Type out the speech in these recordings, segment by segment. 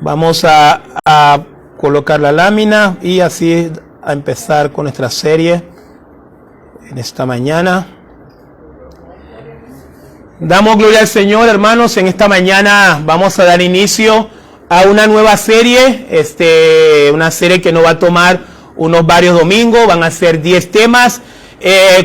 Vamos a colocar la lámina y así a empezar con nuestra serie en esta mañana. Damos gloria al Señor, hermanos. En esta mañana vamos a dar inicio a una nueva serie, una serie que nos va a tomar unos varios domingos. Van a ser 10 temas.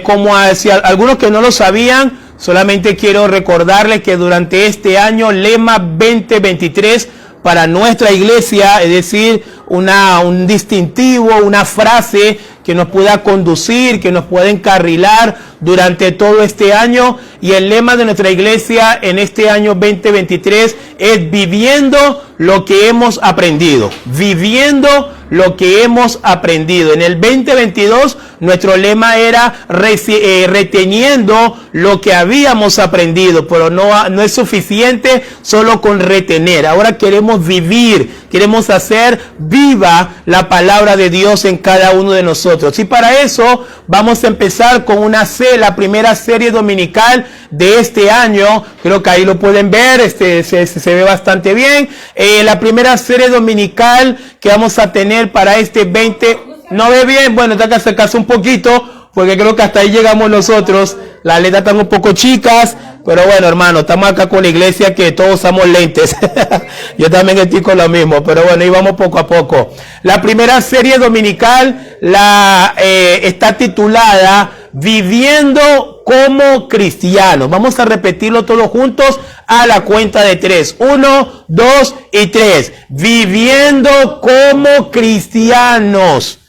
Como si algunos que no lo sabían, solamente quiero recordarles que durante este año, lema 2023 para nuestra iglesia, es decir, un distintivo, una frase que nos pueda conducir, que nos pueda encarrilar durante todo este año. Y el lema de nuestra iglesia en este año 2023 es viviendo lo que hemos aprendido. Viviendo lo que hemos aprendido. En el 2022 nuestro lema era reteniendo lo que habíamos aprendido, pero no es suficiente solo con retener. Ahora queremos vivir, queremos hacer viva la palabra de Dios en cada uno de nosotros. Y para eso vamos a empezar con la primera serie dominical de este año. Creo que ahí lo pueden ver, se ve bastante bien. La primera serie dominical que vamos a tener para este 20... ¿No ve bien? Bueno, tengo que acercarse un poquito, porque creo que hasta ahí llegamos nosotros. Las letras están un poco chicas, pero bueno, hermano, estamos acá con la iglesia que todos usamos lentes. Yo también estoy con lo mismo, pero bueno, ahí vamos poco a poco. La primera serie dominical está titulada Viviendo como Cristianos. Vamos a repetirlo todos juntos a la cuenta de 3. 1, 2 y 3. Viviendo como cristianos.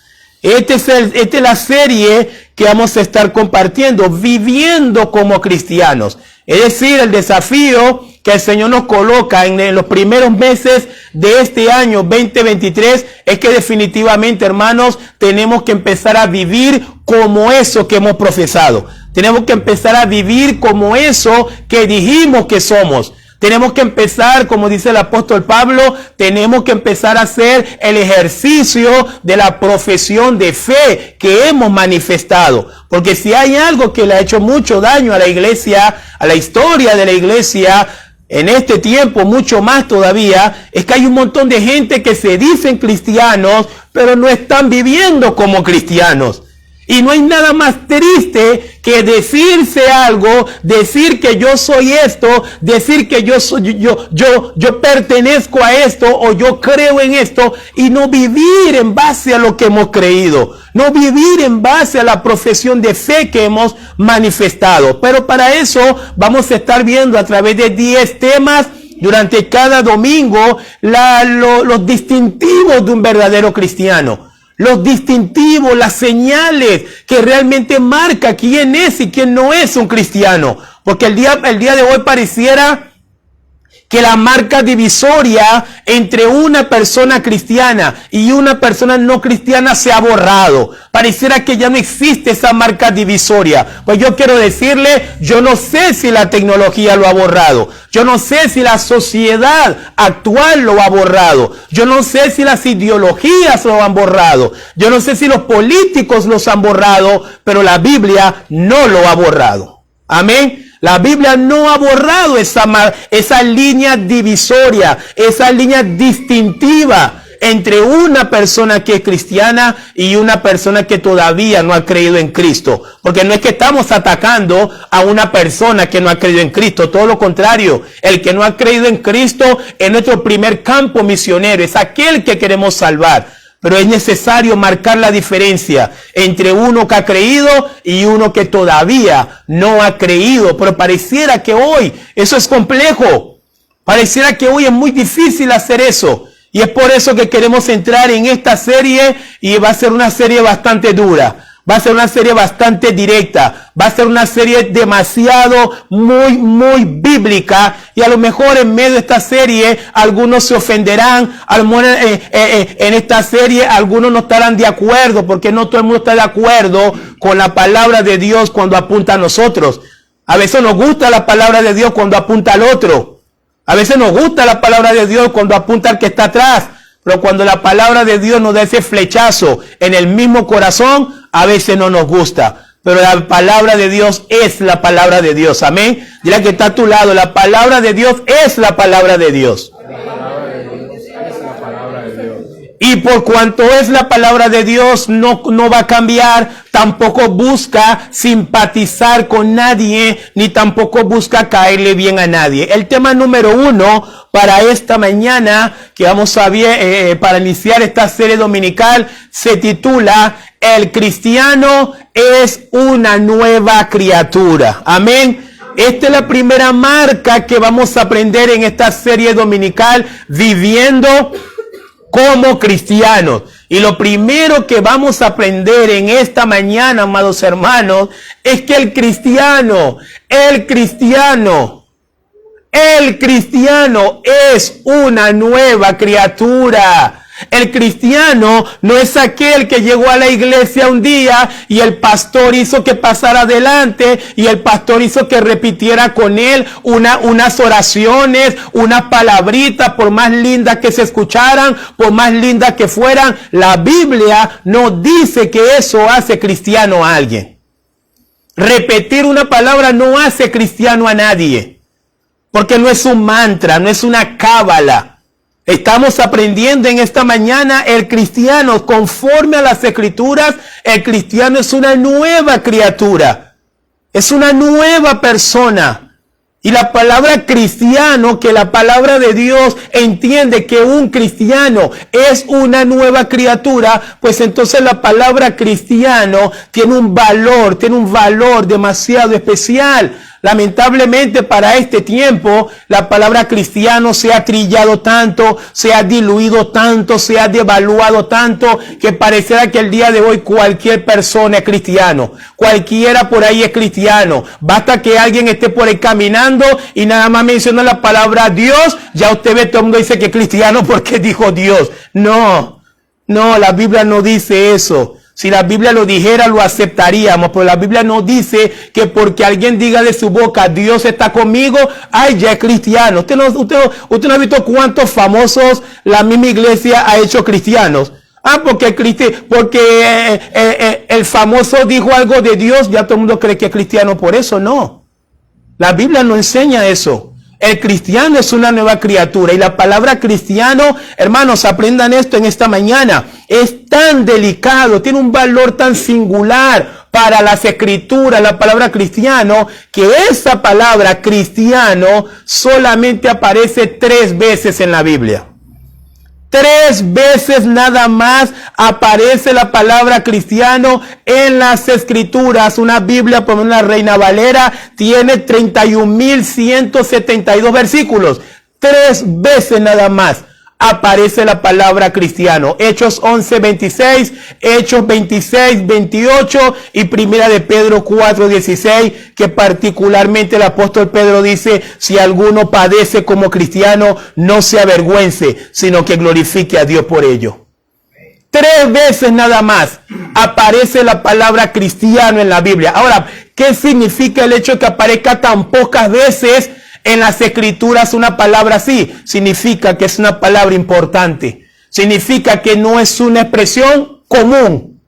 Esta es la serie que vamos a estar compartiendo, viviendo como cristianos. Es decir, el desafío que el Señor nos coloca en los primeros meses de este año 2023 es que definitivamente, hermanos, tenemos que empezar a vivir como eso que hemos profesado. Tenemos que empezar a vivir como eso que dijimos que somos. Tenemos que empezar, como dice el apóstol Pablo, tenemos que empezar a hacer el ejercicio de la profesión de fe que hemos manifestado. Porque si hay algo que le ha hecho mucho daño a la iglesia, a la historia de la iglesia, en este tiempo mucho más todavía, es que hay un montón de gente que se dicen cristianos, pero no están viviendo como cristianos. Y no hay nada más triste que decirse algo, decir que yo soy esto, decir que yo pertenezco a esto o yo creo en esto y no vivir en base a lo que hemos creído, no vivir en base a la profesión de fe que hemos manifestado. Pero para eso vamos a estar viendo a través de 10 temas durante cada domingo los distintivos de un verdadero cristiano. Los distintivos, las señales que realmente marca quién es y quién no es un cristiano. Porque el día de hoy pareciera que la marca divisoria entre una persona cristiana y una persona no cristiana se ha borrado. Pareciera que ya no existe esa marca divisoria. Pues yo quiero decirle, yo no sé si la tecnología lo ha borrado. Yo no sé si la sociedad actual lo ha borrado. Yo no sé si las ideologías lo han borrado. Yo no sé si los políticos los han borrado, pero la Biblia no lo ha borrado. Amén. La Biblia no ha borrado esa línea divisoria, esa línea distintiva entre una persona que es cristiana y una persona que todavía no ha creído en Cristo. Porque no es que estamos atacando a una persona que no ha creído en Cristo, todo lo contrario. El que no ha creído en Cristo es nuestro primer campo misionero, es aquel que queremos salvar. Pero es necesario marcar la diferencia entre uno que ha creído y uno que todavía no ha creído. Pero pareciera que hoy eso es complejo. Pareciera que hoy es muy difícil hacer eso. Y es por eso que queremos entrar en esta serie y va a ser una serie bastante dura. Va a ser una serie bastante directa. Va a ser una serie demasiado, muy bíblica. Y a lo mejor en medio de esta serie algunos se ofenderán. A lo mejor en esta serie algunos no estarán de acuerdo. Porque no todo el mundo está de acuerdo con la palabra de Dios cuando apunta a nosotros. A veces nos gusta la palabra de Dios cuando apunta al otro. A veces nos gusta la palabra de Dios cuando apunta al que está atrás. Pero cuando la palabra de Dios nos da ese flechazo en el mismo corazón, a veces no nos gusta. Pero la palabra de Dios es la palabra de Dios. Amén. Dile que está a tu lado, la palabra de Dios es la palabra de Dios. Amén. Y por cuanto es la palabra de Dios, no va a cambiar, tampoco busca simpatizar con nadie, ni tampoco busca caerle bien a nadie. El tema número 1 para esta mañana, que vamos a ver, para iniciar esta serie dominical, se titula El cristiano es una nueva criatura. Amén. Esta es la primera marca que vamos a aprender en esta serie dominical, viviendo como cristianos. Y lo primero que vamos a aprender en esta mañana, amados hermanos, es que el cristiano es una nueva criatura. El cristiano no es aquel que llegó a la iglesia un día y el pastor hizo que pasara adelante y el pastor hizo que repitiera con él unas oraciones, unas palabritas, por más lindas que se escucharan, por más lindas que fueran. La Biblia no dice que eso hace cristiano a alguien. Repetir una palabra no hace cristiano a nadie, porque no es un mantra, no es una cábala. Estamos aprendiendo en esta mañana el cristiano, conforme a las escrituras, el cristiano es una nueva criatura, es una nueva persona. Y la palabra cristiano, que la palabra de Dios entiende que un cristiano es una nueva criatura, pues entonces la palabra cristiano tiene un valor demasiado especial. Lamentablemente para este tiempo la palabra cristiano se ha trillado tanto, se ha diluido tanto, se ha devaluado tanto, que parecerá que el día de hoy cualquier persona es cristiano, cualquiera por ahí es cristiano. Basta que alguien esté por ahí caminando y nada más menciona la palabra Dios, ya usted ve, todo el mundo dice que es cristiano porque dijo Dios. No, la Biblia no dice eso. Si la Biblia lo dijera, lo aceptaríamos, pero la Biblia no dice que porque alguien diga de su boca, Dios está conmigo, ay, ya es cristiano. Usted no ha visto cuántos famosos la misma iglesia ha hecho cristianos. Porque el famoso dijo algo de Dios, ya todo el mundo cree que es cristiano por eso. No, la Biblia no enseña eso. El cristiano es una nueva criatura y la palabra cristiano, hermanos, aprendan esto en esta mañana. Es tan delicado, tiene un valor tan singular para las escrituras, la palabra cristiano, que esa palabra cristiano solamente aparece 3 veces en la Biblia. 3 veces nada más aparece la palabra cristiano en las escrituras. Una Biblia, por una Reina Valera, tiene 31.172 versículos. 3 veces nada más aparece la palabra cristiano. Hechos 11:26, Hechos 26:28 y Primera de Pedro 4:16, que particularmente el apóstol Pedro dice: si alguno padece como cristiano, no se avergüence, sino que glorifique a Dios por ello. 3 veces nada más aparece la palabra cristiano en la Biblia. Ahora, ¿qué significa el hecho de que aparezca tan pocas veces en las escrituras una palabra así? Significa que es una palabra importante. Significa que no es una expresión común.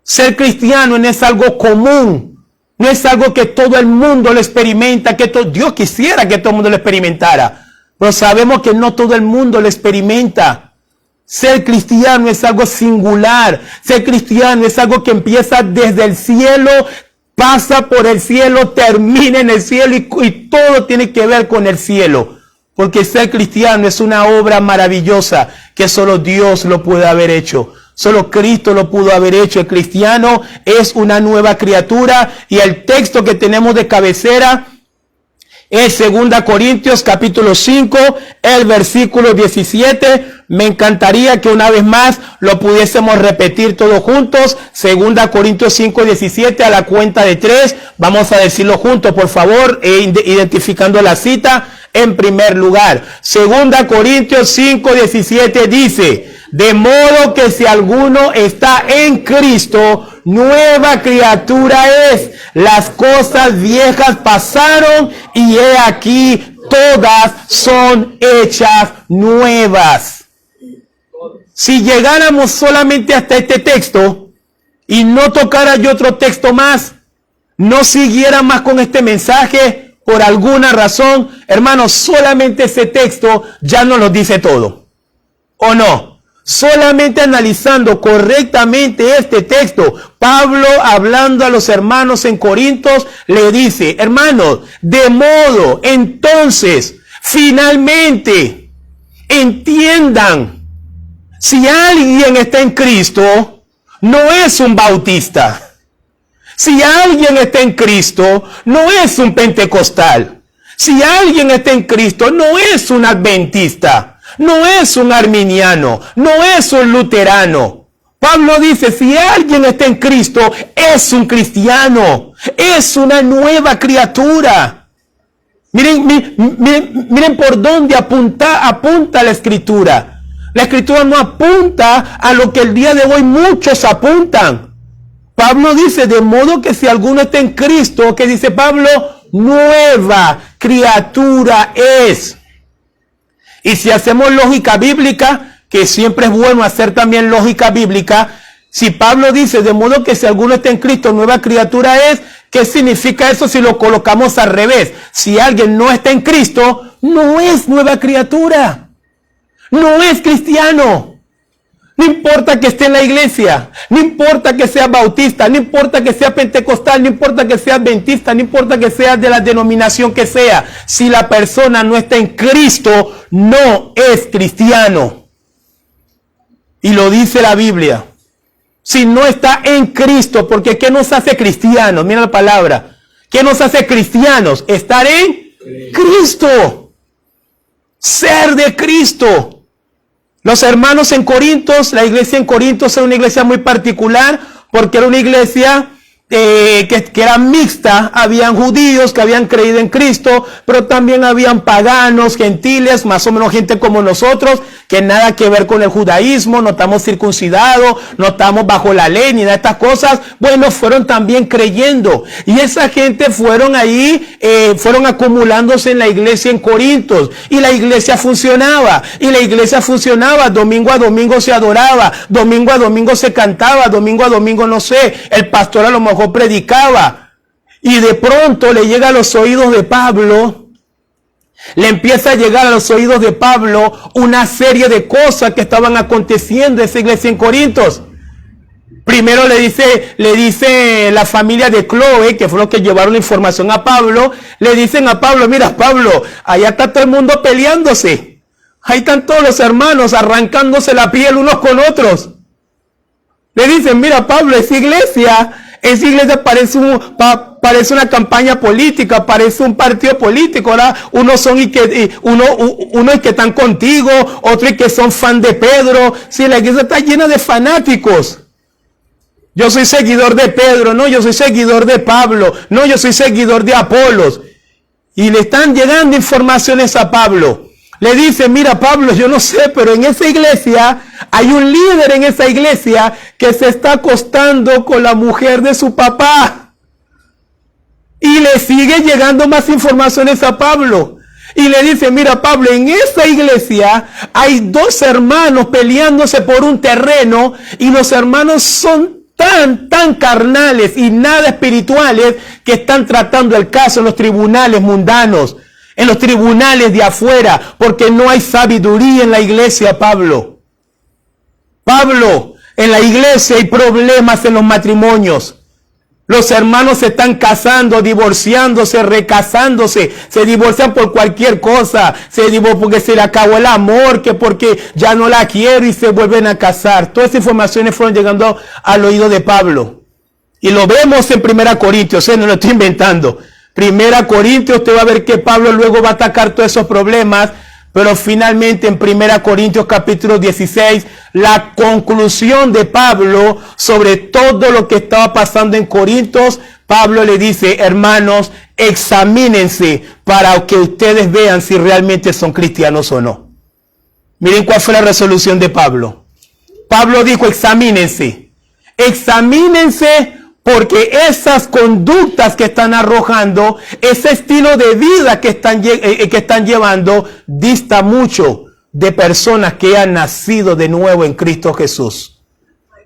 Ser cristiano no es algo común. No es algo que todo el mundo lo experimenta. Dios quisiera que todo el mundo lo experimentara, pero sabemos que no todo el mundo lo experimenta. Ser cristiano es algo singular. Ser cristiano es algo que empieza desde el cielo, pasa por el cielo, termina en el cielo y todo tiene que ver con el cielo. Porque ser cristiano es una obra maravillosa que solo Dios lo puede haber hecho. Solo Cristo lo pudo haber hecho. El cristiano es una nueva criatura y el texto que tenemos de cabecera es 2 Corintios capítulo 5, el versículo 17. Me encantaría que una vez más lo pudiésemos repetir todos juntos. 2 Corintios 5, 17, a la cuenta de 3. Vamos a decirlo juntos, por favor, identificando la cita. En primer lugar, 2 Corintios 5, 17 dice: de modo que si alguno está en Cristo, nueva criatura es. Las cosas viejas pasaron y he aquí todas son hechas nuevas. Si llegáramos solamente hasta este texto y no tocara yo otro texto más, no siguiera más con este mensaje, por alguna razón, hermanos, solamente ese texto ya nos lo dice todo. ¿O no? Solamente analizando correctamente este texto, Pablo, hablando a los hermanos en Corintios, le dice, hermanos, de modo, entonces, finalmente, entiendan, si alguien está en Cristo, no es un bautista. Si alguien está en Cristo, no es un pentecostal. Si alguien está en Cristo, no es un adventista, no es un arminiano, no es un luterano. Pablo dice, si alguien está en Cristo, es un cristiano, es una nueva criatura. Miren por dónde apunta la Escritura. La Escritura no apunta a lo que el día de hoy muchos apuntan. Pablo dice, de modo que si alguno está en Cristo, que dice Pablo, nueva criatura es. Y si hacemos lógica bíblica, que siempre es bueno hacer también lógica bíblica, si Pablo dice, de modo que si alguno está en Cristo, nueva criatura es, ¿qué significa eso si lo colocamos al revés? Si alguien no está en Cristo, no es nueva criatura, no es cristiano. No importa que esté en la iglesia, no importa que sea bautista, no importa que sea pentecostal, no importa que sea adventista, no importa que sea de la denominación que sea. Si la persona no está en Cristo, no es cristiano. Y lo dice la Biblia. Si no está en Cristo, porque ¿qué nos hace cristianos? Mira la palabra. ¿Qué nos hace cristianos? Estar en Cristo. Ser de Cristo. Los hermanos en Corintios, la iglesia en Corintios era una iglesia muy particular porque era una iglesia que era mixta. Habían judíos que habían creído en Cristo, pero también habían paganos, gentiles, más o menos gente como nosotros, que nada que ver con el judaísmo, no estamos circuncidados, no estamos bajo la ley ni de estas cosas. Bueno, fueron también creyendo. Y esa gente fueron ahí, fueron acumulándose en la iglesia en Corintios. Y la iglesia funcionaba. Domingo a domingo se adoraba, domingo a domingo se cantaba, domingo a domingo no sé, el pastor a lo mejor predicaba. Y de pronto le llega a los oídos de Pablo. Le empieza a llegar a los oídos de Pablo una serie de cosas que estaban aconteciendo en esa iglesia en Corintios. Primero le dice la familia de Chloe, que fue los que llevaron la información a Pablo, le dicen a Pablo, mira Pablo, allá está todo el mundo peleándose. Ahí están todos los hermanos arrancándose la piel unos con otros. Le dicen, mira Pablo, esa iglesia parece una campaña política, parece un partido político, ¿verdad? Unos es que están contigo, otros que son fan de Pedro. Sí, la iglesia está llena de fanáticos. Yo soy seguidor de Pedro, no, yo soy seguidor de Pablo, no, yo soy seguidor de Apolos. Y le están llegando informaciones a Pablo. Le dice, mira Pablo, yo no sé, pero en esa iglesia hay un líder en esa iglesia que se está acostando con la mujer de su papá. Y le sigue llegando más informaciones a Pablo. Y le dice, mira Pablo, en esa iglesia hay dos hermanos peleándose por un terreno y los hermanos son tan carnales y nada espirituales que están tratando el caso en los tribunales mundanos. En los tribunales de afuera, porque no hay sabiduría en la iglesia, Pablo. Pablo, en la iglesia hay problemas en los matrimonios. Los hermanos se están casando, divorciándose, recasándose, se divorcian por cualquier cosa, se divorcian porque se le acabó el amor, que porque ya no la quiero y se vuelven a casar. Todas esas informaciones fueron llegando al oído de Pablo. Y lo vemos en 1 Corintios, no lo estoy inventando. 1 Corintios, usted va a ver que Pablo luego va a atacar todos esos problemas, pero finalmente en 1 Corintios capítulo 16, la conclusión de Pablo sobre todo lo que estaba pasando en Corintios, Pablo le dice, hermanos, examínense para que ustedes vean si realmente son cristianos o no. Miren cuál fue la resolución de Pablo. Pablo dijo, examínense porque esas conductas que están arrojando, ese estilo de vida que están llevando, dista mucho de personas que han nacido de nuevo en Cristo Jesús.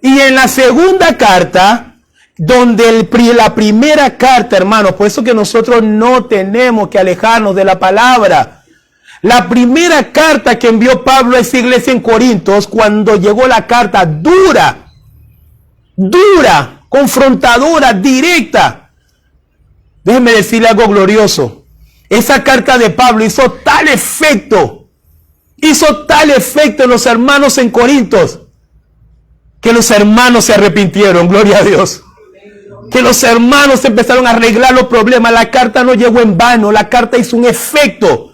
Y en la segunda carta, donde la primera carta, hermanos, por eso que nosotros no tenemos que alejarnos de la palabra. La primera carta que envió Pablo a esa iglesia en Corintios, cuando llegó la carta dura, confrontadora, directa. Déjenme decirle algo glorioso. Esa carta de Pablo hizo tal efecto en los hermanos en Corintios, que los hermanos se arrepintieron, gloria a Dios. Que los hermanos empezaron a arreglar los problemas. La carta no llegó en vano, la carta hizo un efecto.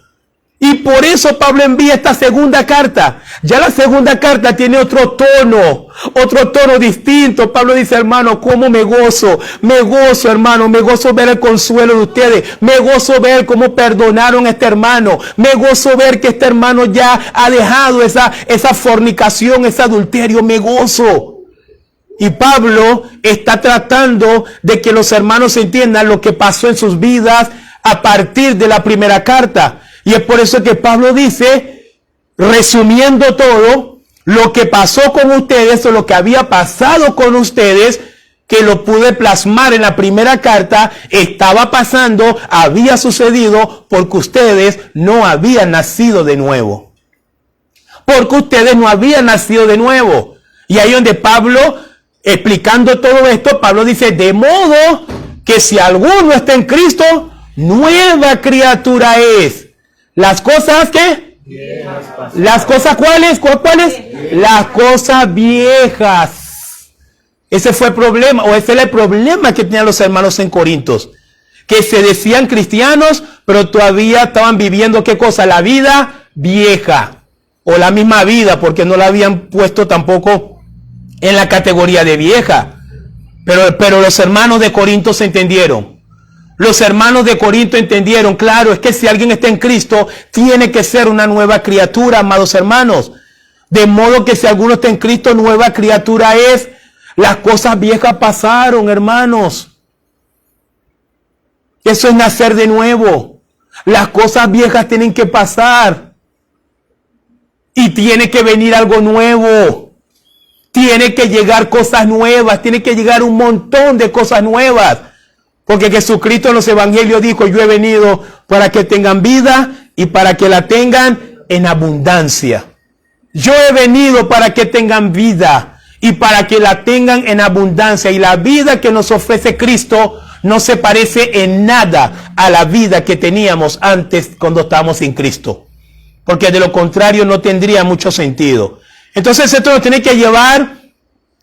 Y por eso Pablo envía esta segunda carta. Ya la segunda carta tiene otro tono distinto. Pablo dice, hermano, cómo me gozo, hermano, me gozo ver el consuelo de ustedes, me gozo ver cómo perdonaron a este hermano, me gozo ver que este hermano ya ha dejado esa fornicación, ese adulterio, me gozo. Y Pablo está tratando de que los hermanos entiendan lo que pasó en sus vidas a partir de la primera carta. Y es por eso que Pablo dice, resumiendo todo, lo que pasó con ustedes o lo que había pasado con ustedes, que lo pude plasmar en la primera carta, estaba pasando, había sucedido porque ustedes no habían nacido de nuevo. Porque ustedes no habían nacido de nuevo. Y ahí donde Pablo, explicando todo esto, Pablo dice, de modo que si alguno está en Cristo, nueva criatura es. Las cosas que, las cosas ¿cuáles? Las cosas viejas. Ese fue el problema, o ese era el problema que tenían los hermanos en Corintios, que se decían cristianos, pero todavía estaban viviendo ¿qué cosa? La vida vieja, o la misma vida, porque no la habían puesto tampoco en la categoría de vieja. Pero los hermanos de Corinto se entendieron. Los hermanos de Corinto entendieron, claro, es que si alguien está en Cristo, tiene que ser una nueva criatura, amados hermanos. De modo que si alguno está en Cristo, nueva criatura es. Las cosas viejas pasaron, hermanos. Eso es nacer de nuevo. Las cosas viejas tienen que pasar. Y tiene que venir algo nuevo. Tiene que llegar cosas nuevas. Tiene que llegar un montón de cosas nuevas. Porque Jesucristo en los evangelios dijo, yo he venido para que tengan vida y para que la tengan en abundancia. Yo he venido para que tengan vida y para que la tengan en abundancia. Y la vida que nos ofrece Cristo no se parece en nada a la vida que teníamos antes cuando estábamos sin Cristo. Porque de lo contrario no tendría mucho sentido. Entonces esto nos tiene que llevar.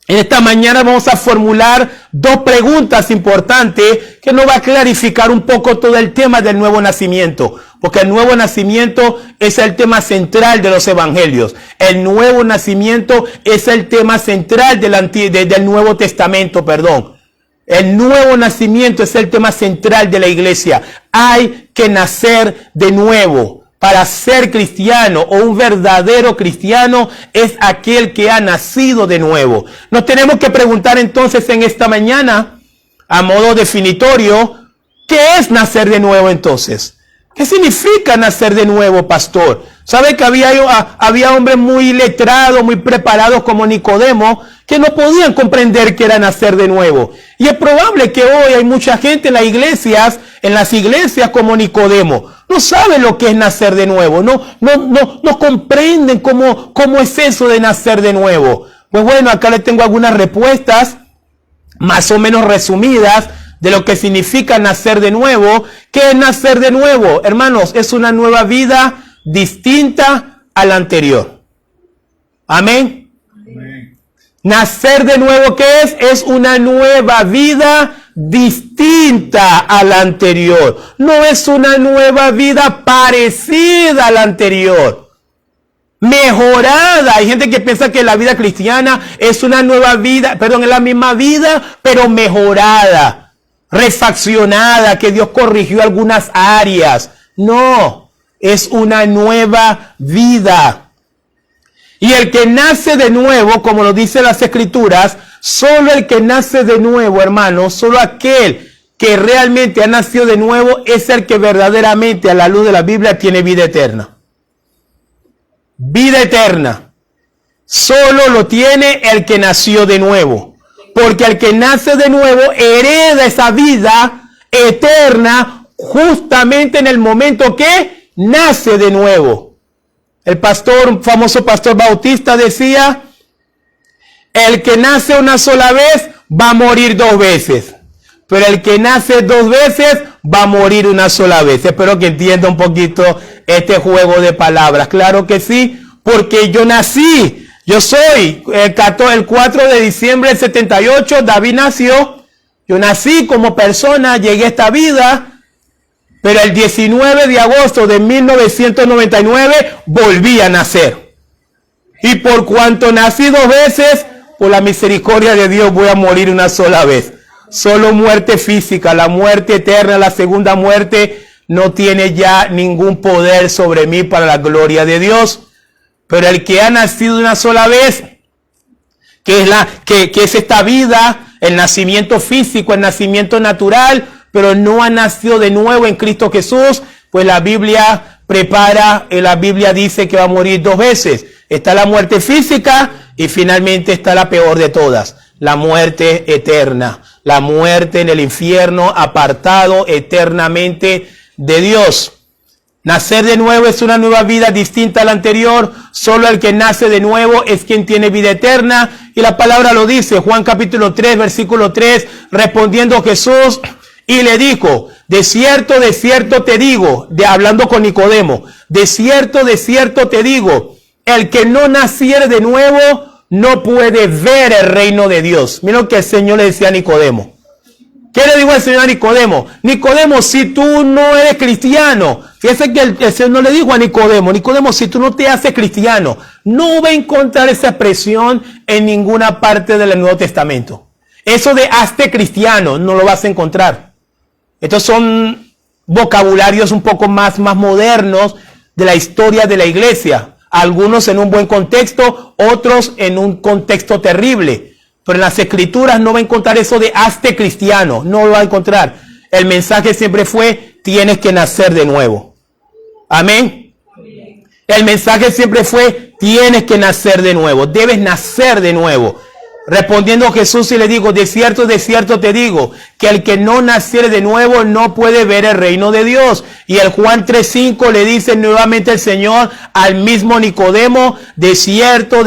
En esta mañana vamos a formular dos preguntas importantes que nos va a clarificar un poco todo el tema del nuevo nacimiento. Porque el nuevo nacimiento es el tema central de los evangelios. El nuevo nacimiento es el tema central del Nuevo Testamento, perdón. El nuevo nacimiento es el tema central de la iglesia. Hay que nacer de nuevo. Para ser cristiano o un verdadero cristiano es aquel que ha nacido de nuevo. Nos tenemos que preguntar entonces en esta mañana, a modo definitorio, ¿qué es nacer de nuevo entonces? ¿Qué significa nacer de nuevo, pastor? ¿Sabe que había hombres muy letrados, muy preparados como Nicodemo, que no podían comprender qué era nacer de nuevo? Y es probable que hoy hay mucha gente en las iglesias como Nicodemo. No saben lo que es nacer de nuevo. No comprenden cómo es eso de nacer de nuevo. Pues bueno, acá les tengo algunas respuestas más o menos resumidas de lo que significa nacer de nuevo. ¿Qué es nacer de nuevo? Hermanos, es una nueva vida distinta a la anterior. Amén. Amén. Nacer de nuevo, ¿qué es? Es una nueva vida distinta a la anterior. No es una nueva vida parecida a la anterior. Mejorada. Hay gente que piensa que la vida cristiana es una nueva vida, perdón, es la misma vida, pero mejorada, refaccionada, que Dios corrigió algunas áreas. No, es una nueva vida. Y el que nace de nuevo, como lo dicen las Escrituras, solo el que nace de nuevo, hermanos, solo aquel que realmente ha nacido de nuevo es el que verdaderamente a la luz de la Biblia tiene vida eterna. Vida eterna. Solo lo tiene el que nació de nuevo. Porque el que nace de nuevo hereda esa vida eterna justamente en el momento que nace de nuevo. El pastor, un famoso pastor bautista decía, el que nace una sola vez va a morir 2 veces. Pero el que nace 2 veces va a morir una sola vez. Espero que entienda un poquito este juego de palabras. Claro que sí, porque yo nací. Yo soy el 4 de diciembre del 78, David nació. Yo nací como persona, llegué a esta vida. Pero el 19 de agosto de 1999 volví a nacer. Y por cuanto nací 2 veces, por la misericordia de Dios voy a morir una sola vez. Solo muerte física, la muerte eterna, la segunda muerte, no tiene ya ningún poder sobre mí para la gloria de Dios. Pero el que ha nacido una sola vez, que es esta vida, el nacimiento físico, el nacimiento natural, pero no ha nacido de nuevo en Cristo Jesús, pues la Biblia la Biblia dice que va a morir 2 veces. Está la muerte física y finalmente está la peor de todas, la muerte eterna. La muerte en el infierno, apartado eternamente de Dios. Nacer de nuevo es una nueva vida distinta a la anterior. Solo el que nace de nuevo es quien tiene vida eterna. Y la palabra lo dice, Juan capítulo 3, versículo 3, respondiendo Jesús y le dijo, de cierto te digo, hablando con Nicodemo, de cierto te digo, el que no naciere de nuevo no puede ver el reino de Dios. Mira lo que el Señor le decía a Nicodemo. ¿Qué le dijo el Señor a Nicodemo? Nicodemo, si tú no eres cristiano, fíjese que el Señor no le dijo a Nicodemo, Nicodemo, si tú no te haces cristiano, no va a encontrar esa expresión en ninguna parte del Nuevo Testamento. Eso de hazte cristiano, no lo vas a encontrar. Estos son vocabularios un poco más modernos de la historia de la iglesia. Algunos en un buen contexto, otros en un contexto terrible. Pero en las escrituras no va a encontrar eso de hazte cristiano, no lo va a encontrar. El mensaje siempre fue, tienes que nacer de nuevo. Amén. El mensaje siempre fue, tienes que nacer de nuevo, debes nacer de nuevo. Respondiendo Jesús y le digo, de cierto te digo, que el que no naciere de nuevo no puede ver el reino de Dios. Y el Juan 3:5 le dice nuevamente el Señor al mismo Nicodemo, de cierto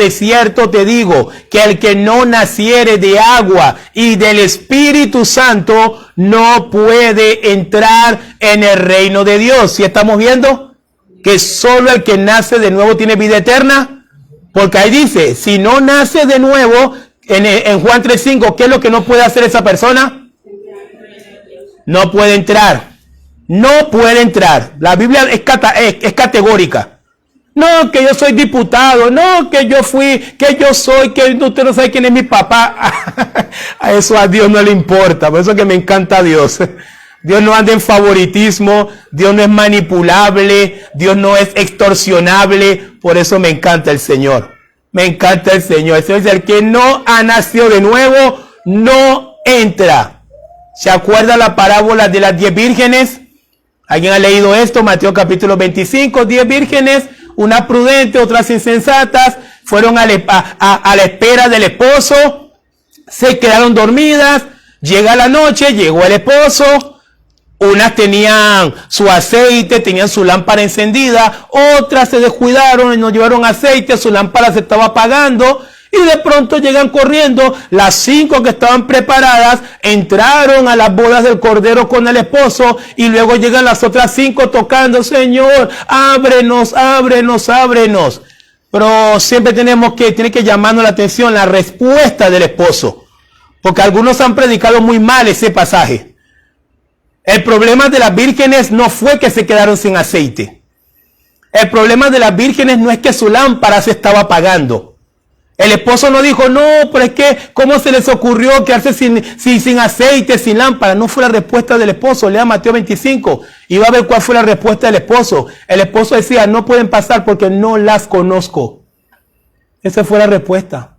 te digo, que el que no naciere de agua y del Espíritu Santo no puede entrar en el reino de Dios. ¿Sí estamos viendo? Que solo el que nace de nuevo tiene vida eterna. Porque ahí dice, si no nace de nuevo, en Juan 3:5, ¿qué es lo que no puede hacer esa persona? No puede entrar. No puede entrar. La Biblia es categórica. No, que yo soy diputado. No, que yo fui, que yo soy, que usted no sabe quién es mi papá. A eso a Dios no le importa. Por eso que me encanta a Dios. Dios no anda en favoritismo. Dios no es manipulable. Dios no es extorsionable. Por eso me encanta el Señor. Me encanta el Señor. El Señor dice, el que no ha nacido de nuevo, no entra. ¿Se acuerda la parábola de las 10 vírgenes? ¿Alguien ha leído esto? Mateo capítulo 25, 10 vírgenes, una prudente, otras insensatas, fueron a la espera del esposo, se quedaron dormidas, llega la noche, llegó el esposo. Unas tenían su aceite, tenían su lámpara encendida, otras se descuidaron y no llevaron aceite, su lámpara se estaba apagando y de pronto llegan corriendo. Las 5 que estaban preparadas entraron a las bodas del Cordero con el esposo y luego llegan las otras 5 tocando, Señor, ábrenos, ábrenos, ábrenos. Pero siempre tiene que llamarnos la atención la respuesta del esposo, porque algunos han predicado muy mal ese pasaje. El problema de las vírgenes no fue que se quedaron sin aceite. El problema de las vírgenes no es que su lámpara se estaba apagando. El esposo no dijo, no, pero es que, ¿cómo se les ocurrió quedarse sin aceite, sin lámpara? No fue la respuesta del esposo. Lea Mateo 25 y va a ver cuál fue la respuesta del esposo. El esposo decía, no pueden pasar porque no las conozco. Esa fue la respuesta.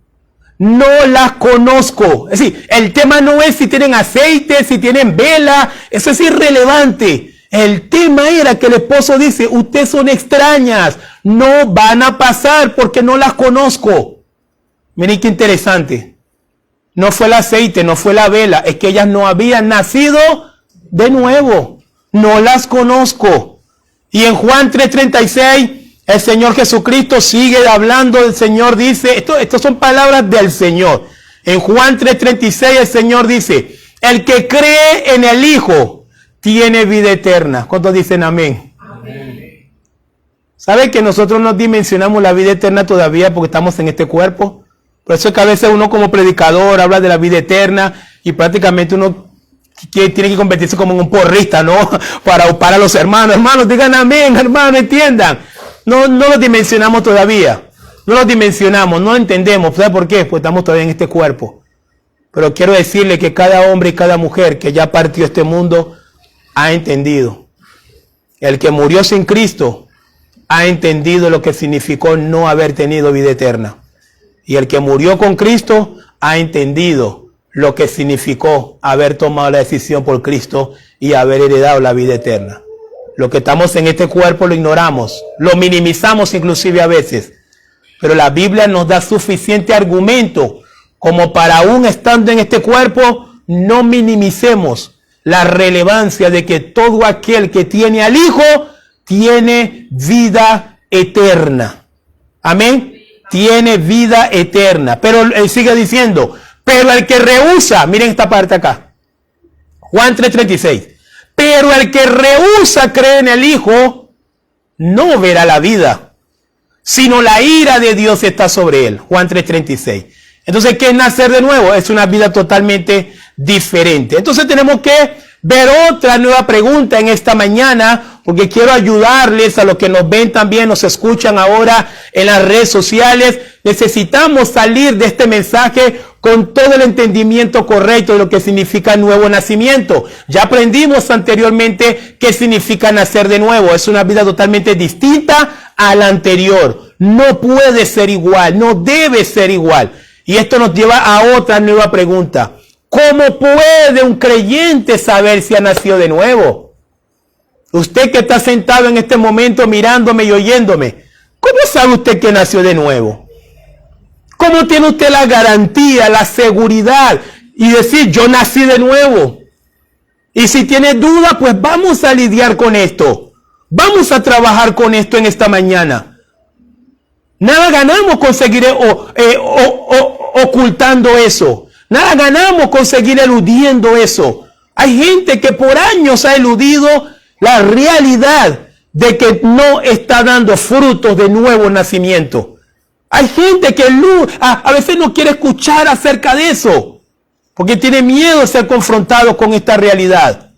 No las conozco. Es decir, el tema no es si tienen aceite, si tienen vela. Eso es irrelevante. El tema era que el esposo dice, ustedes son extrañas. No van a pasar porque no las conozco. Miren qué interesante. No fue el aceite, no fue la vela. Es que ellas no habían nacido de nuevo. No las conozco. Y en Juan 3:36, el Señor Jesucristo sigue hablando. El Señor dice, estas son palabras del Señor. En Juan 3:36 el Señor dice, el que cree en el Hijo tiene vida eterna. ¿Cuántos dicen amén? Amén. ¿Sabe que nosotros no dimensionamos la vida eterna todavía porque estamos en este cuerpo? Por eso es que a veces uno como predicador habla de la vida eterna y prácticamente uno tiene que convertirse como en un porrista, ¿no? Para los hermanos. Hermanos, digan amén, hermanos, entiendan. No lo dimensionamos todavía. No lo dimensionamos, no lo entendemos. ¿Sabe por qué? Pues estamos todavía en este cuerpo. Pero quiero decirle que cada hombre y cada mujer que ya partió este mundo ha entendido. El que murió sin Cristo ha entendido lo que significó no haber tenido vida eterna. Y el que murió con Cristo ha entendido lo que significó haber tomado la decisión por Cristo y haber heredado la vida eterna. Lo que estamos en este cuerpo lo ignoramos, lo minimizamos inclusive a veces. Pero la Biblia nos da suficiente argumento como para aún estando en este cuerpo no minimicemos la relevancia de que todo aquel que tiene al Hijo tiene vida eterna. Amén. Tiene vida eterna. Pero él sigue diciendo, pero el que rehúsa, miren esta parte acá, Juan 3:36, pero el que rehúsa creer en el Hijo no verá la vida, sino la ira de Dios está sobre él. Juan 3:36. Entonces, ¿qué es nacer de nuevo? Es una vida totalmente diferente. Entonces tenemos que ver otra nueva pregunta en esta mañana, porque quiero ayudarles a los que nos ven también, nos escuchan ahora en las redes sociales. Necesitamos salir de este mensaje con todo el entendimiento correcto de lo que significa nuevo nacimiento. Ya aprendimos anteriormente qué significa nacer de nuevo. Es una vida totalmente distinta a la anterior. No puede ser igual, no debe ser igual. Y esto nos lleva a otra nueva pregunta. ¿Cómo puede un creyente saber si ha nacido de nuevo? Usted que está sentado en este momento mirándome y oyéndome, ¿cómo sabe usted que nació de nuevo? ¿Cómo tiene usted la garantía, la seguridad y decir yo nací de nuevo? Y si tiene duda, pues vamos a lidiar con esto. Vamos a trabajar con esto en esta mañana. Nada ganamos con seguir ocultando eso. Nada ganamos con seguir eludiendo eso. Hay gente que por años ha eludido la realidad de que no está dando frutos de nuevo nacimiento. Hay gente que a veces no quiere escuchar acerca de eso, porque tiene miedo de ser confrontado con esta realidad.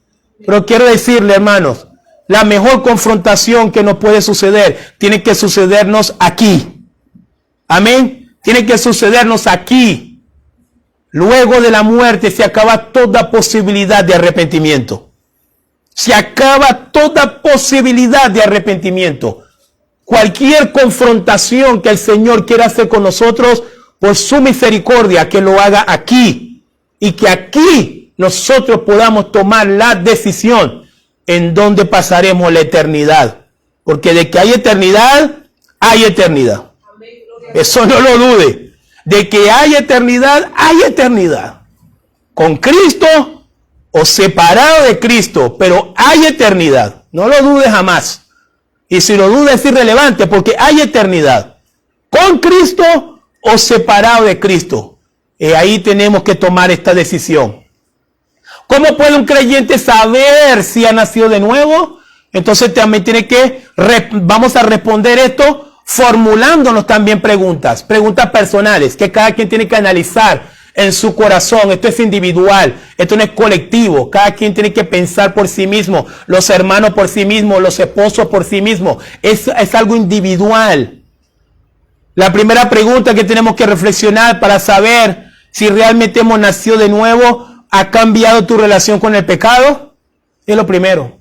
Pero quiero decirle, hermanos, la mejor confrontación que nos puede suceder tiene que sucedernos aquí. Amén. Tiene que sucedernos aquí. Luego de la muerte se acaba toda posibilidad de arrepentimiento. Se acaba toda posibilidad de arrepentimiento. Cualquier confrontación que el Señor quiera hacer con nosotros, por su misericordia, que lo haga aquí. Y que aquí nosotros podamos tomar la decisión en donde pasaremos la eternidad. Porque de que hay eternidad, hay eternidad. Eso no lo dude. De que hay eternidad, hay eternidad. Con Cristo o separado de Cristo, pero hay eternidad. No lo dudes jamás. Y si lo dudas es irrelevante porque hay eternidad. Con Cristo o separado de Cristo. Y ahí tenemos que tomar esta decisión. ¿Cómo puede un creyente saber si ha nacido de nuevo? Entonces también vamos a responder esto formulándonos también preguntas personales que cada quien tiene que analizar en su corazón. Esto es individual, esto no es colectivo. Cada quien tiene que pensar por sí mismo, los hermanos por sí mismos, los esposos por sí mismos. Es algo individual. La primera pregunta que tenemos que reflexionar para saber si realmente hemos nacido de nuevo, ¿ha cambiado tu relación con el pecado? Es lo primero.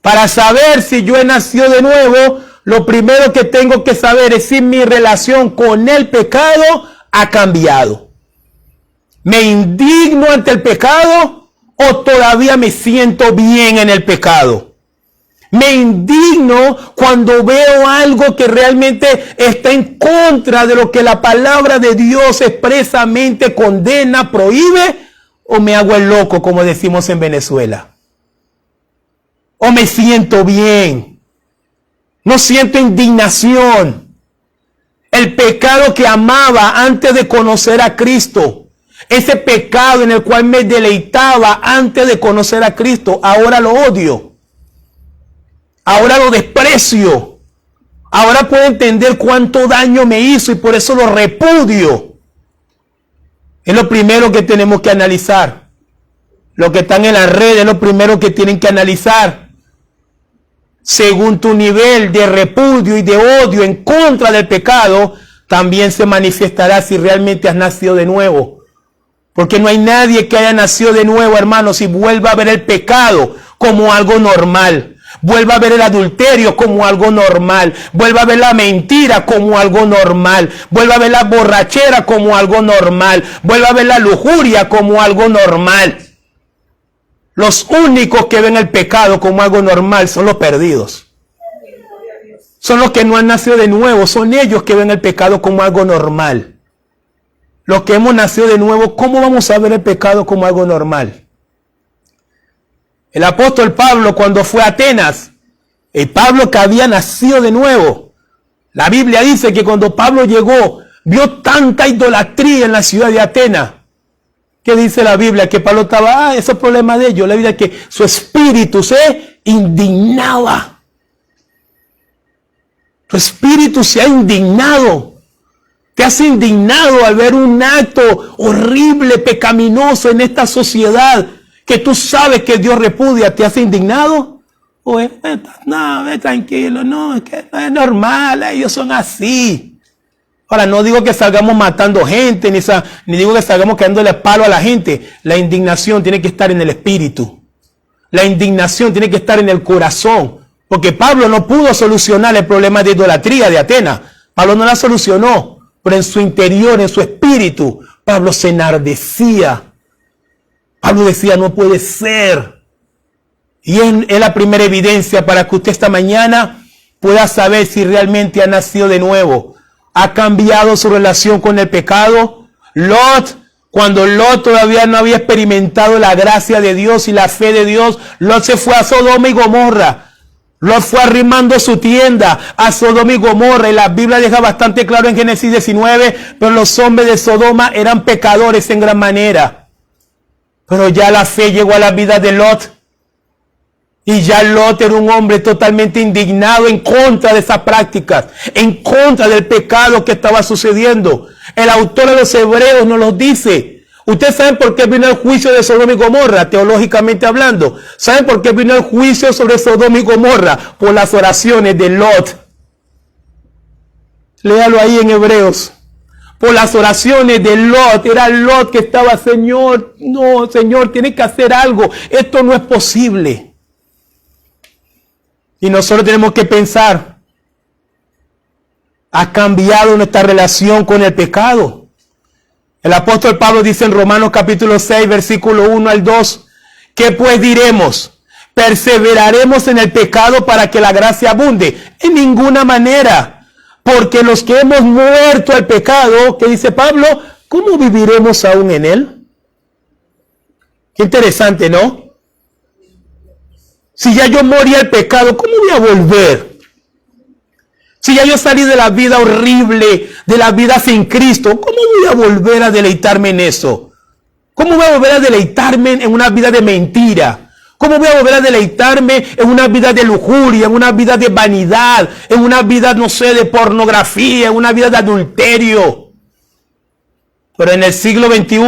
Para saber si yo he nacido de nuevo, lo primero que tengo que saber es si mi relación con el pecado ha cambiado. ¿Me indigno ante el pecado o todavía me siento bien en el pecado? Me indigno cuando veo algo que realmente está en contra de lo que la palabra de Dios expresamente condena, prohíbe, o me hago el loco, como decimos en Venezuela. O me siento bien. No siento indignación. El pecado que amaba antes de conocer a Cristo. Ese pecado en el cual me deleitaba antes de conocer a Cristo, ahora lo odio. Ahora lo desprecio. Ahora puedo entender cuánto daño me hizo y por eso lo repudio. Es lo primero que tenemos que analizar. Los que están en las redes es lo primero que tienen que analizar. Según tu nivel de repudio y de odio en contra del pecado, también se manifestará si realmente has nacido de nuevo. Porque no hay nadie que haya nacido de nuevo, hermanos, y vuelva a ver el pecado como algo normal. Vuelva a ver el adulterio como algo normal. Vuelva a ver la mentira como algo normal. Vuelva a ver la borrachera como algo normal. Vuelva a ver la lujuria como algo normal. Los únicos que ven el pecado como algo normal son los perdidos. Son los que no han nacido de nuevo. Son ellos que ven el pecado como algo normal. Los que hemos nacido de nuevo, ¿cómo vamos a ver el pecado como algo normal? El apóstol Pablo, cuando fue a Atenas, el Pablo que había nacido de nuevo, la Biblia dice que cuando Pablo llegó, vio tanta idolatría en la ciudad de Atenas. ¿Qué dice la Biblia? Que Pablo estaba, ese es el problema de ellos. La Biblia es que su espíritu se indignaba. Tu espíritu se ha indignado. Te has indignado al ver un acto horrible, pecaminoso en esta sociedad que tú sabes que Dios repudia. ¿Te has indignado? Pues, no, tranquilo, no, es que no es normal, ellos son así. Ahora, no digo que salgamos matando gente, ni digo que salgamos quedándole palo a la gente. La indignación tiene que estar en el espíritu. La indignación tiene que estar en el corazón. Porque Pablo no pudo solucionar el problema de idolatría de Atenas. Pablo no la solucionó. Pero en su interior, en su espíritu, Pablo se enardecía. Pablo decía, no puede ser. Y es la primera evidencia para que usted esta mañana pueda saber si realmente ha nacido de nuevo. Ha cambiado su relación con el pecado. Cuando Lot todavía no había experimentado la gracia de Dios y la fe de Dios, Lot se fue a Sodoma y Gomorra. Lot fue arrimando su tienda a Sodoma y Gomorra, y la Biblia deja bastante claro en Génesis 19, pero los hombres de Sodoma eran pecadores en gran manera. Pero ya la fe llegó a la vida de Lot, y ya Lot era un hombre totalmente indignado en contra de esas prácticas, en contra del pecado que estaba sucediendo. El autor de los Hebreos nos lo dice. ¿Ustedes saben por qué vino el juicio de Sodoma y Gomorra, teológicamente hablando? ¿Saben por qué vino el juicio sobre Sodoma y Gomorra? Por las oraciones de Lot. Léalo ahí en Hebreos. Por las oraciones de Lot. Era Lot que estaba, Señor, no, Señor, tiene que hacer algo. Esto no es posible. Y nosotros tenemos que pensar, ¿ha cambiado nuestra relación con el pecado? El apóstol Pablo dice en Romanos capítulo 6, versículo 1 al 2, ¿qué pues diremos? ¿Perseveraremos en el pecado para que la gracia abunde? En ninguna manera, porque los que hemos muerto al pecado, ¿qué dice Pablo? ¿Cómo viviremos aún en él? Qué interesante, ¿no? Si ya yo morí al pecado, ¿cómo voy a volver? Si ya yo salí de la vida horrible, de la vida sin Cristo, ¿cómo voy a volver a deleitarme en eso? ¿Cómo voy a volver a deleitarme en una vida de mentira? ¿Cómo voy a volver a deleitarme en una vida de lujuria, en una vida de vanidad, en una vida, no sé, de pornografía, en una vida de adulterio? Pero en el siglo XXI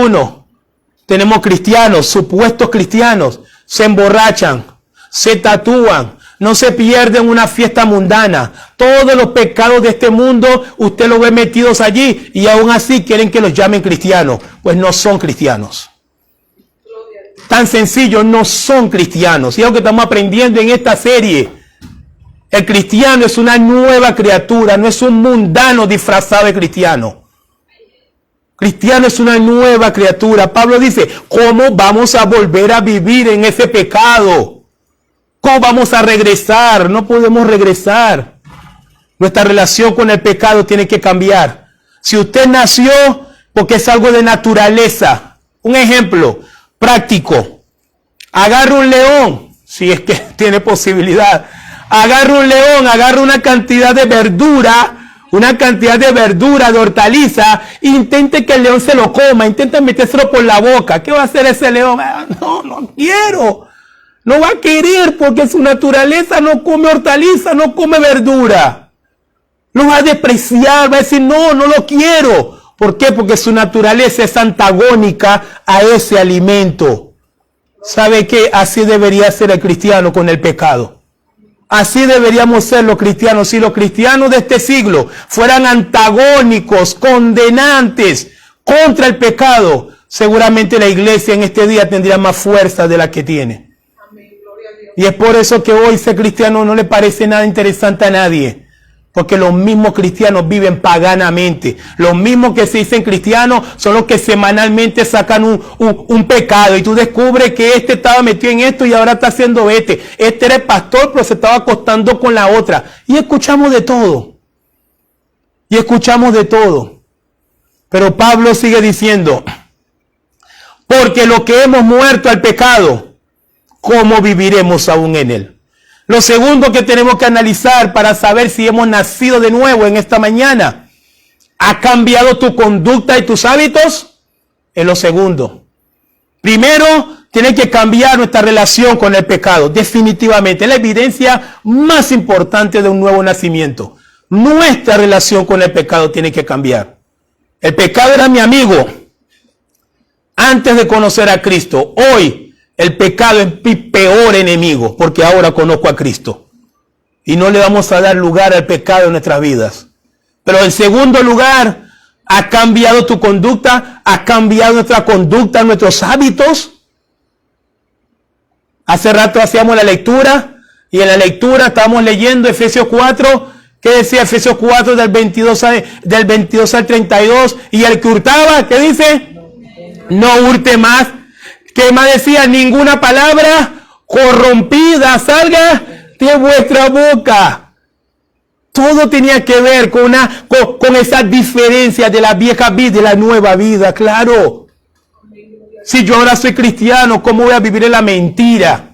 tenemos cristianos, supuestos cristianos, se emborrachan, se tatúan, no se pierden una fiesta mundana. Todos los pecados de este mundo, usted los ve metidos allí y aún así quieren que los llamen cristianos. Pues no son cristianos. Tan sencillo, no son cristianos. Y es lo que estamos aprendiendo en esta serie. El cristiano es una nueva criatura, no es un mundano disfrazado de cristiano. Cristiano es una nueva criatura. Pablo dice, ¿cómo vamos a volver a vivir en ese pecado? ¿Cómo vamos a regresar? No podemos regresar. Nuestra relación con el pecado tiene que cambiar. Si usted nació porque es algo de naturaleza, un ejemplo práctico, agarre un león, si es que tiene posibilidad, agarra un león, agarra una cantidad de verdura, de hortaliza, e intente que el león se lo coma, intenta metérselo por la boca. ¿Qué va a hacer ese león? No quiero. No va a querer porque su naturaleza no come hortaliza, no come verdura. Lo va a despreciar, va a decir, no lo quiero. ¿Por qué? Porque su naturaleza es antagónica a ese alimento. ¿Sabe qué? Así debería ser el cristiano con el pecado. Así deberíamos ser los cristianos. Si los cristianos de este siglo fueran antagónicos, condenantes contra el pecado, seguramente la iglesia en este día tendría más fuerza de la que tiene. Y es por eso que hoy ser cristiano no le parece nada interesante a nadie. Porque los mismos cristianos viven paganamente. Los mismos que se dicen cristianos son los que semanalmente sacan un pecado. Y tú descubres que este estaba metido en esto y ahora está haciendo este. Este era el pastor, pero se estaba acostando con la otra. Y escuchamos de todo. Pero Pablo sigue diciendo, porque lo que hemos muerto al pecado, ¿cómo viviremos aún en él? Lo segundo que tenemos que analizar para saber si hemos nacido de nuevo en esta mañana, ¿ha cambiado tu conducta y tus hábitos? Es lo segundo. Primero, tiene que cambiar nuestra relación con el pecado, definitivamente. Es la evidencia más importante de un nuevo nacimiento. Nuestra relación con el pecado tiene que cambiar. El pecado era mi amigo antes de conocer a Cristo. Hoy, el pecado es mi peor enemigo, porque ahora conozco a Cristo. Y no le vamos a dar lugar al pecado en nuestras vidas. Pero en segundo lugar, ¿ha cambiado tu conducta? ¿Ha cambiado nuestra conducta, nuestros hábitos? Hace rato hacíamos la lectura, y en la lectura estábamos leyendo Efesios 4, ¿qué decía Efesios 4 del 22 al 32? Y el que hurtaba, ¿qué dice? No hurte más. ¿Qué más decía? Ninguna palabra corrompida salga de vuestra boca. Todo tenía que ver con esa diferencia de la vieja vida y la nueva vida, claro. Si yo ahora soy cristiano, ¿cómo voy a vivir en la mentira?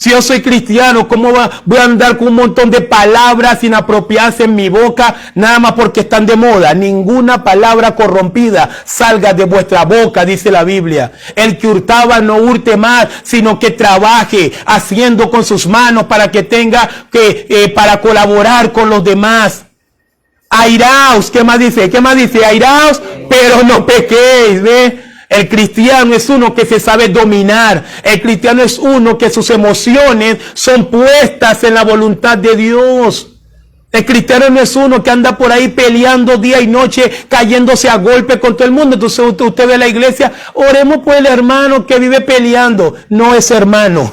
Si yo soy cristiano, ¿cómo voy a andar con un montón de palabras inapropiadas en mi boca, nada más porque están de moda? Ninguna palabra corrompida salga de vuestra boca, dice la Biblia. El que hurtaba no hurte más, sino que trabaje haciendo con sus manos para que tenga para colaborar con los demás. Airaos, ¿qué más dice? Airaos, pero no pequéis, ¿ve? El cristiano es uno que se sabe dominar. El cristiano es uno que sus emociones son puestas en la voluntad de Dios. El cristiano no es uno que anda por ahí peleando día y noche, cayéndose a golpe con todo el mundo. Entonces usted ve la iglesia, oremos por el hermano que vive peleando. No es hermano.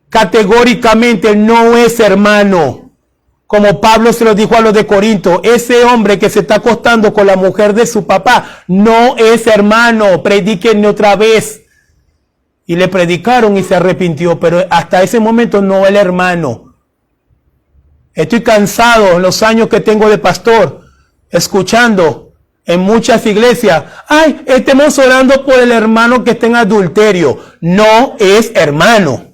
Categóricamente no es hermano. Como Pablo se lo dijo a los de Corinto, ese hombre que se está acostando con la mujer de su papá no es hermano, predíquenle otra vez. Y le predicaron y se arrepintió, pero hasta ese momento no el hermano. Estoy cansado en los años que tengo de pastor, escuchando en muchas iglesias, estemos orando por el hermano que está en adulterio. No es hermano.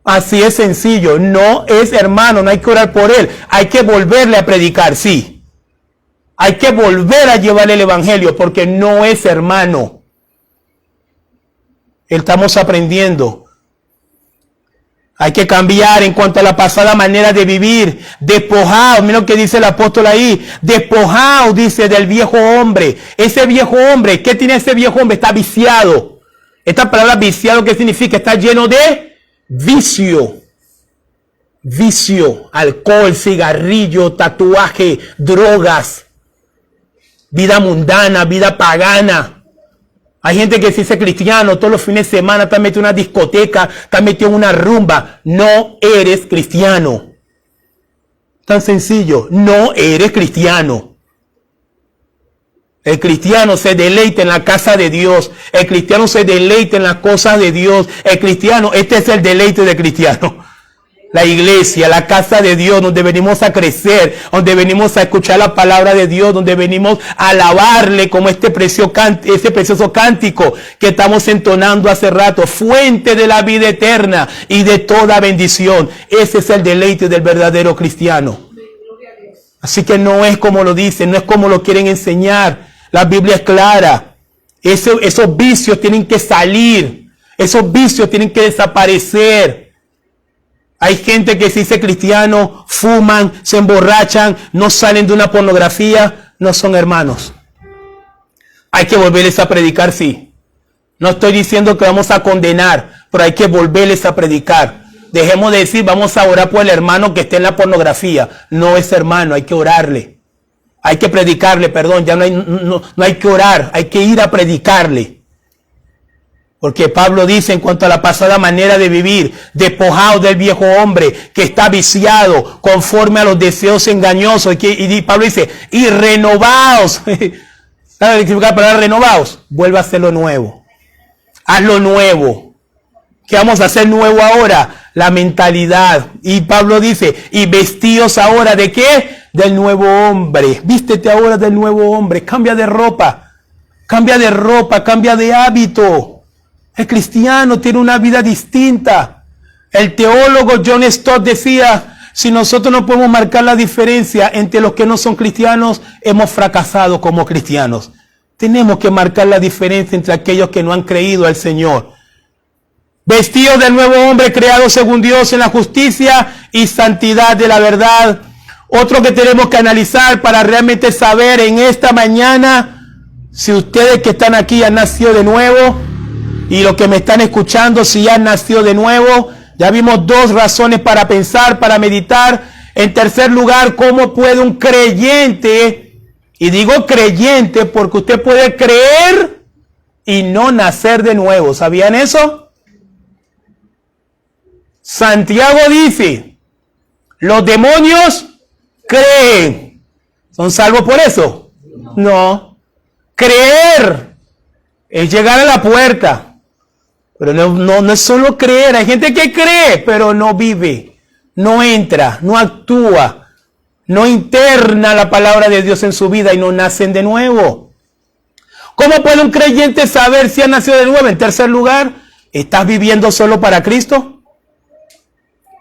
Así es sencillo, no es hermano, no hay que orar por él, hay que volverle a predicar, sí. Hay que volver a llevarle el evangelio porque no es hermano. Estamos aprendiendo. Hay que cambiar en cuanto a la pasada manera de vivir. Despojaos, mira lo que dice el apóstol ahí. Despojaos, dice, del viejo hombre. Ese viejo hombre, ¿qué tiene ese viejo hombre? Está viciado. Esta palabra viciado, ¿qué significa? Está lleno de vicio, alcohol, cigarrillo, tatuaje, drogas, vida mundana, vida pagana. Hay gente que se dice cristiano, todos los fines de semana está metido en una discoteca, está metido en una rumba. No eres cristiano. Tan sencillo, no eres cristiano. El cristiano se deleita en la casa de Dios. El cristiano se deleita en las cosas de Dios. El cristiano, este es el deleite del cristiano. La iglesia, la casa de Dios, donde venimos a crecer, donde venimos a escuchar la palabra de Dios, donde venimos a alabarle como este precioso cántico que estamos entonando hace rato, fuente de la vida eterna y de toda bendición. Ese es el deleite del verdadero cristiano. Así que no es como lo dicen, no es como lo quieren enseñar. La Biblia es clara. Esos vicios tienen que salir, esos vicios tienen que desaparecer. Hay gente que se dice cristiano, fuman, se emborrachan, no salen de una pornografía, no son hermanos. Hay que volverles a predicar, sí. No estoy diciendo que vamos a condenar, pero hay que volverles a predicar. Dejemos de decir, vamos a orar por el hermano que esté en la pornografía. No es hermano, hay que orarle. Hay que predicarle, perdón, ya no hay que orar, hay que ir a predicarle. Porque Pablo dice en cuanto a la pasada manera de vivir, despojado del viejo hombre que está viciado conforme a los deseos engañosos. Y Pablo dice, y renovaos. ¿Sabe qué significa la palabra renovaos? Vuelva a hacerlo nuevo. Hazlo nuevo. ¿Qué vamos a hacer nuevo ahora? La mentalidad. Y Pablo dice, y vestíos ahora ¿de qué? Del nuevo hombre. Vístete ahora del nuevo hombre. Cambia de ropa, cambia de hábito. El cristiano tiene una vida distinta. El teólogo John Stott decía, si nosotros no podemos marcar la diferencia entre los que no son cristianos, hemos fracasado como cristianos. Tenemos que marcar la diferencia entre aquellos que no han creído al Señor. Vestidos del nuevo hombre creado según Dios en la justicia y santidad de la verdad. Otro que tenemos que analizar para realmente saber en esta mañana si ustedes que están aquí han nacido de nuevo. Y los que me están escuchando, si ya han nacido de nuevo, ya vimos dos razones para pensar, para meditar. En tercer lugar, ¿cómo puede un creyente, y digo creyente porque usted puede creer y no nacer de nuevo? ¿Sabían eso? Santiago dice, los demonios creen. ¿Son salvos por eso? No. Creer es llegar a la puerta. Pero no es solo creer. Hay gente que cree, pero no vive, no entra, no actúa, no interna la palabra de Dios en su vida y no nacen de nuevo. ¿Cómo puede un creyente saber si ha nacido de nuevo? En tercer lugar, ¿estás viviendo solo para Cristo?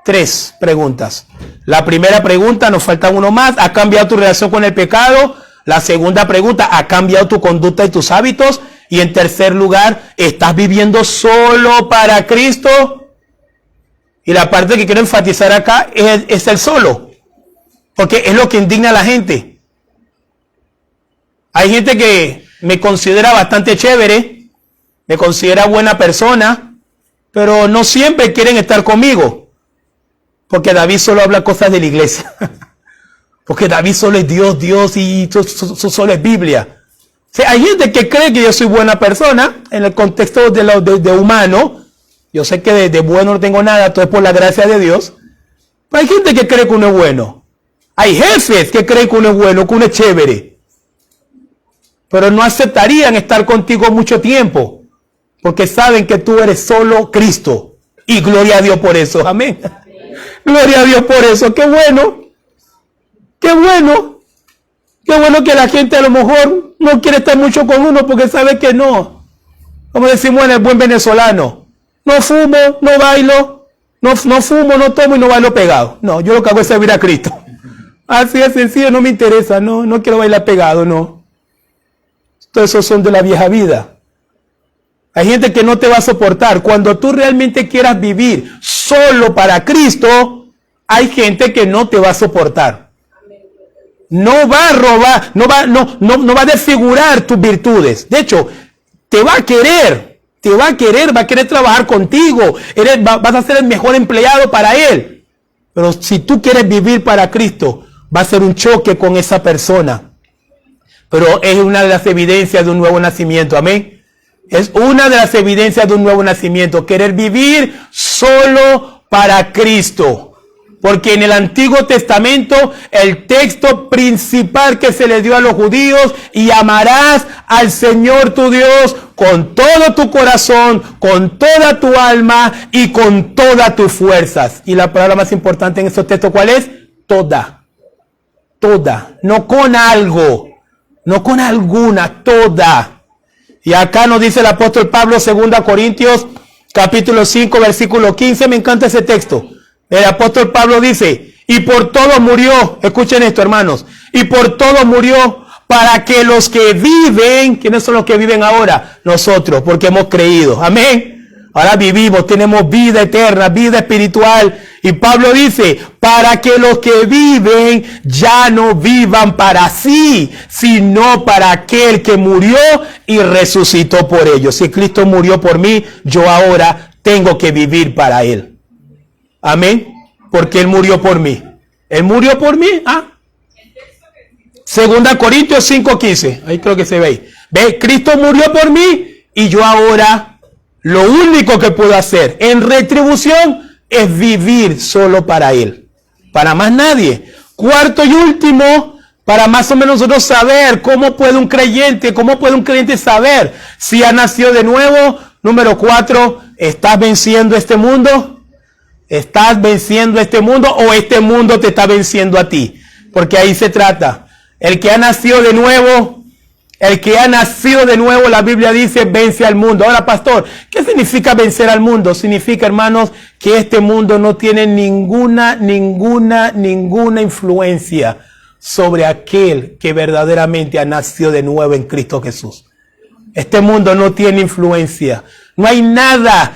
3 preguntas. La primera pregunta, nos falta uno más. ¿Ha cambiado tu relación con el pecado? La segunda pregunta, ¿ha cambiado tu conducta y tus hábitos? Y en tercer lugar, ¿estás viviendo solo para Cristo? Y la parte que quiero enfatizar acá es el solo. Porque es lo que indigna a la gente. Hay gente que me considera bastante chévere, me considera buena persona, pero no siempre quieren estar conmigo. Porque David solo habla cosas de la iglesia. Porque David solo es Dios y solo es Biblia. O sea, hay gente que cree que yo soy buena persona en el contexto de humano. Yo sé que de bueno no tengo nada, todo es por la gracia de Dios. Pero hay gente que cree que uno es bueno. Hay jefes que creen que uno es bueno, que uno es chévere. Pero no aceptarían estar contigo mucho tiempo. Porque saben que tú eres solo Cristo. Y gloria a Dios por eso. Amén. Gloria a Dios por eso. Qué bueno. Qué bueno. Qué bueno que la gente a lo mejor no quiere estar mucho con uno porque sabe que no. Como decimos en el buen venezolano. No fumo, no bailo. No fumo, no tomo y no bailo pegado. No, yo lo que hago es servir a Cristo. Así de sencillo, no me interesa. No quiero bailar pegado, no. Todos esos son de la vieja vida. Hay gente que no te va a soportar. Cuando tú realmente quieras vivir solo para Cristo, hay gente que no te va a soportar. No va a robar, no va a desfigurar tus virtudes. De hecho, te va a querer, va a querer trabajar contigo. Vas a ser el mejor empleado para él. Pero si tú quieres vivir para Cristo, va a ser un choque con esa persona. Pero es una de las evidencias de un nuevo nacimiento. Amén. Es una de las evidencias de un nuevo nacimiento. Querer vivir solo para Cristo. Porque en el Antiguo Testamento el texto principal que se le dio a los judíos, y amarás al Señor tu Dios con todo tu corazón, con toda tu alma y con todas tus fuerzas. Y la palabra más importante en estos textos, ¿cuál es? Toda. Toda. No con algo. No con alguna. Toda. Y acá nos dice el apóstol Pablo, 2 Corintios, capítulo 5, versículo 15. Me encanta ese texto. El apóstol Pablo dice, y por todos murió, escuchen esto, hermanos, y por todos murió para que los que viven, ¿quiénes son los que viven ahora? Nosotros, porque hemos creído, amén. Ahora vivimos, tenemos vida eterna, vida espiritual. Y Pablo dice, para que los que viven ya no vivan para sí, sino para aquel que murió y resucitó por ellos. Si Cristo murió por mí, yo ahora tengo que vivir para Él. Amén. Porque Él murió por mí. Él murió por mí. ¿Ah? 2 Corintios 5:15. Ahí creo que se ve ahí. Ve, Cristo murió por mí y yo ahora lo único que puedo hacer en retribución es vivir solo para Él. Para más nadie. Cuarto y último, para más o menos nosotros saber cómo puede un creyente saber si ha nacido de nuevo. Número 4, ¿estás venciendo este mundo? ¿Estás venciendo este mundo o este mundo te está venciendo a ti? Porque ahí se trata. El que ha nacido de nuevo, la Biblia dice, vence al mundo. Ahora, pastor, ¿qué significa vencer al mundo? Significa, hermanos, que este mundo no tiene ninguna influencia sobre aquel que verdaderamente ha nacido de nuevo en Cristo Jesús. Este mundo no tiene influencia. No hay nada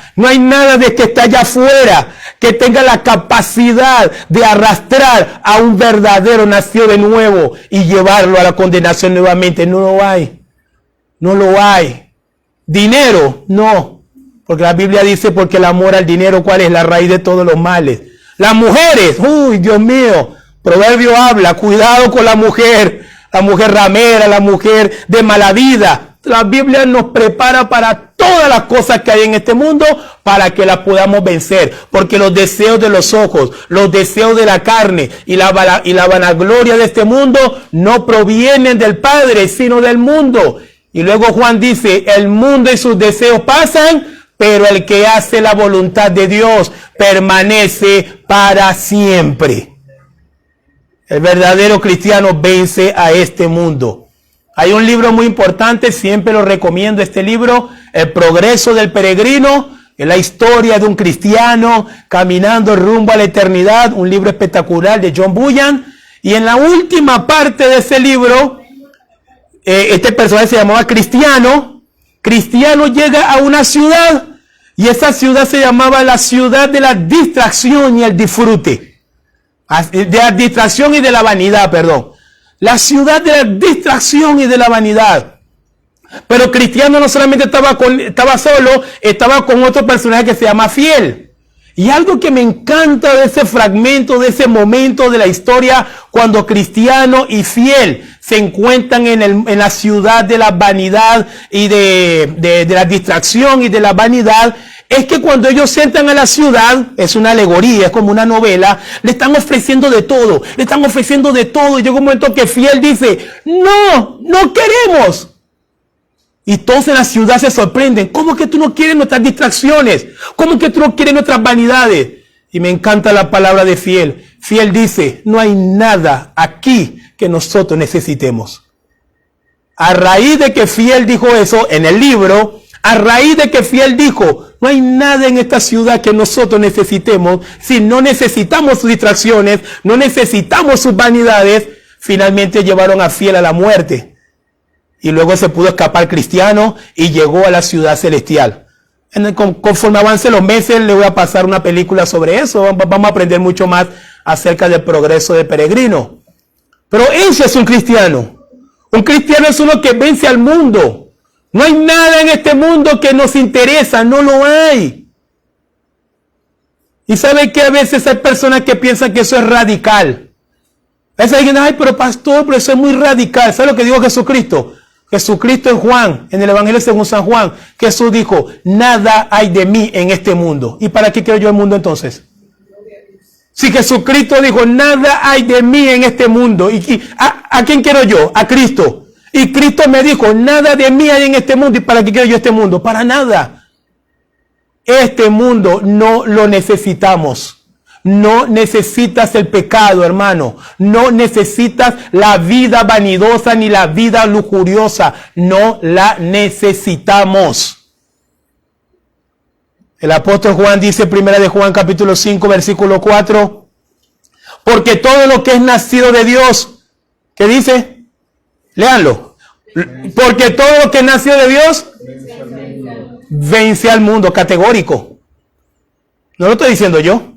de que está allá afuera que tenga la capacidad de arrastrar a un verdadero nacido de nuevo y llevarlo a la condenación nuevamente. No lo hay. No lo hay. Dinero, no. Porque la Biblia dice, porque el amor al dinero, ¿cuál es? La raíz de todos los males. Las mujeres, uy, Dios mío. Proverbio habla, cuidado con la mujer ramera, la mujer de mala vida. La Biblia nos prepara para todas las cosas que hay en este mundo para que las podamos vencer. Porque los deseos de los ojos, los deseos de la carne y la vanagloria de este mundo no provienen del Padre, sino del mundo. Y luego Juan dice, el mundo y sus deseos pasan, pero el que hace la voluntad de Dios permanece para siempre. El verdadero cristiano vence a este mundo. Hay un libro muy importante, siempre lo recomiendo, este libro, El progreso del peregrino, es la historia de un cristiano caminando rumbo a la eternidad, un libro espectacular de John Bunyan. Y en la última parte de ese libro, este personaje se llamaba Cristiano. Cristiano llega a una ciudad y esa ciudad se llamaba la ciudad de la distracción y el disfrute. De la distracción y de la vanidad, perdón. La ciudad de la distracción y de la vanidad. Pero Cristiano no solamente estaba solo, estaba con otro personaje que se llama Fiel. Y algo que me encanta de ese fragmento, de ese momento de la historia, cuando Cristiano y Fiel se encuentran en la ciudad de la vanidad y de la distracción y de la vanidad, es que cuando ellos entran a la ciudad, es una alegoría, es como una novela, le están ofreciendo de todo, y llega un momento que Fiel dice, no queremos. Y todos en la ciudad se sorprenden, ¿cómo que tú no quieres nuestras distracciones? ¿Cómo que tú no quieres nuestras vanidades? Y me encanta la palabra de Fiel. Fiel dice, no hay nada aquí que nosotros necesitemos. A raíz de que Fiel dijo eso en el libro, a raíz de que Fiel dijo, no hay nada en esta ciudad que nosotros necesitemos, si no necesitamos sus distracciones, no necesitamos sus vanidades, finalmente llevaron a Fiel a la muerte. Y luego se pudo escapar Cristiano y llegó a la ciudad celestial. Conforme avancen los meses, le voy a pasar una película sobre eso. Vamos a aprender mucho más acerca del progreso de peregrino. Pero ese es un cristiano. Un cristiano es uno que vence al mundo. No hay nada en este mundo que nos interesa, no lo hay. Y sabe que a veces hay personas que piensan que eso es radical. A veces dicen, ay, pero pastor, pero eso es muy radical. ¿Sabe lo que dijo Jesucristo? Jesucristo en Juan, en el Evangelio según San Juan, Jesús dijo, nada hay de mí en este mundo. ¿Y para qué quiero yo el mundo entonces? Si Jesucristo dijo, nada hay de mí en este mundo. ¿A quién quiero yo? A Cristo. Y Cristo me dijo, nada de mí hay en este mundo. ¿Y para qué quiero yo este mundo? Para nada. Este mundo no lo necesitamos. No necesitas el pecado, hermano. No necesitas la vida vanidosa ni la vida lujuriosa. No la necesitamos. El apóstol Juan dice, primera de Juan capítulo 5, versículo 4, porque todo lo que es nacido de Dios, ¿qué dice? Léanlo. Porque todo lo que es nacido de Dios vence al mundo, categórico. No lo estoy diciendo yo.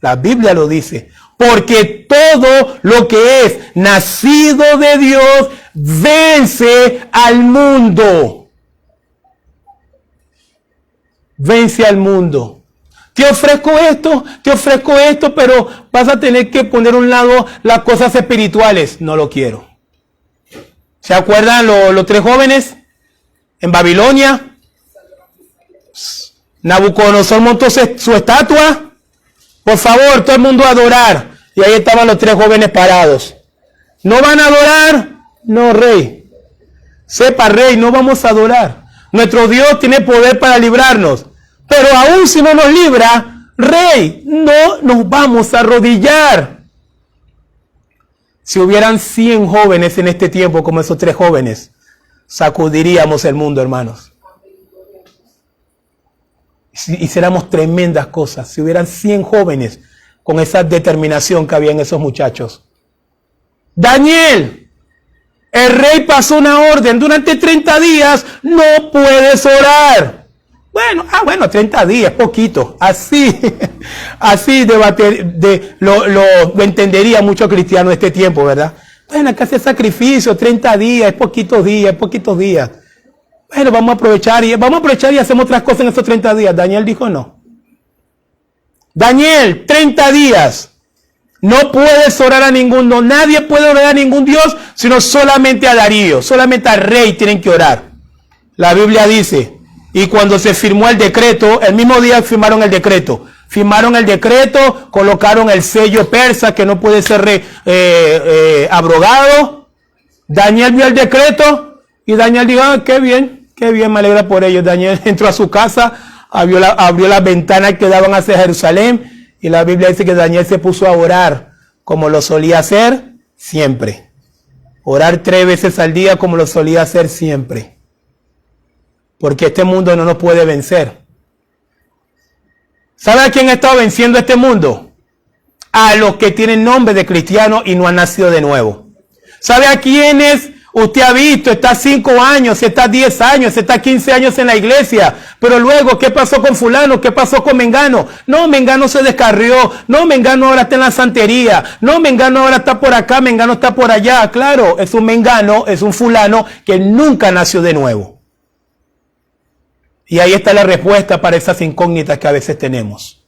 La Biblia lo dice. Porque todo lo que es nacido de Dios vence al mundo. Vence al mundo. Te ofrezco esto, pero vas a tener que poner a un lado las cosas espirituales. No lo quiero. ¿Se acuerdan los tres jóvenes en Babilonia? Nabucodonosor montó su estatua. Por favor, todo el mundo a adorar. Y ahí estaban los tres jóvenes parados. ¿No van a adorar? No, rey. Sepa, rey, no vamos a adorar. Nuestro Dios tiene poder para librarnos. Pero aún si no nos libra, rey, no nos vamos a arrodillar. Si hubieran 100 jóvenes en este tiempo como esos tres jóvenes, sacudiríamos el mundo, hermanos. Hiciéramos tremendas cosas. Si hubieran 100 jóvenes con esa determinación que había en esos muchachos. Daniel, el rey pasó una orden. Durante 30 días no puedes orar. Bueno, 30 días, poquito. Así lo entendería mucho cristiano de este tiempo, ¿verdad? Bueno, acá hace sacrificio, 30 días, es poquitos días. Bueno, vamos a aprovechar y hacemos otras cosas en esos 30 días. Daniel dijo no. Daniel, 30 días. No puedes orar a ninguno. Nadie puede orar a ningún Dios, sino solamente a Darío. Solamente al rey tienen que orar. La Biblia dice, y cuando se firmó el decreto, el mismo día firmaron el decreto. Firmaron el decreto, colocaron el sello persa que no puede ser abrogado. Daniel vio el decreto y Daniel dijo, qué bien, me alegra por ellos. Daniel entró a su casa, abrió las ventanas que daban hacia Jerusalén y la Biblia dice que Daniel se puso a orar como lo solía hacer siempre. Orar 3 veces al día como lo solía hacer siempre. Porque este mundo no nos puede vencer. ¿Sabe a quién ha estado venciendo este mundo? A los que tienen nombre de cristiano y no han nacido de nuevo. ¿Sabe a quiénes usted ha visto? Está 5 años, está 10 años, está 15 años en la iglesia. Pero luego, ¿qué pasó con fulano? ¿Qué pasó con Mengano? No, Mengano se descarrió. No, Mengano ahora está en la santería. No, Mengano ahora está por acá, Mengano está por allá. Claro, es un Mengano, es un fulano que nunca nació de nuevo. Y ahí está la respuesta para esas incógnitas que a veces tenemos.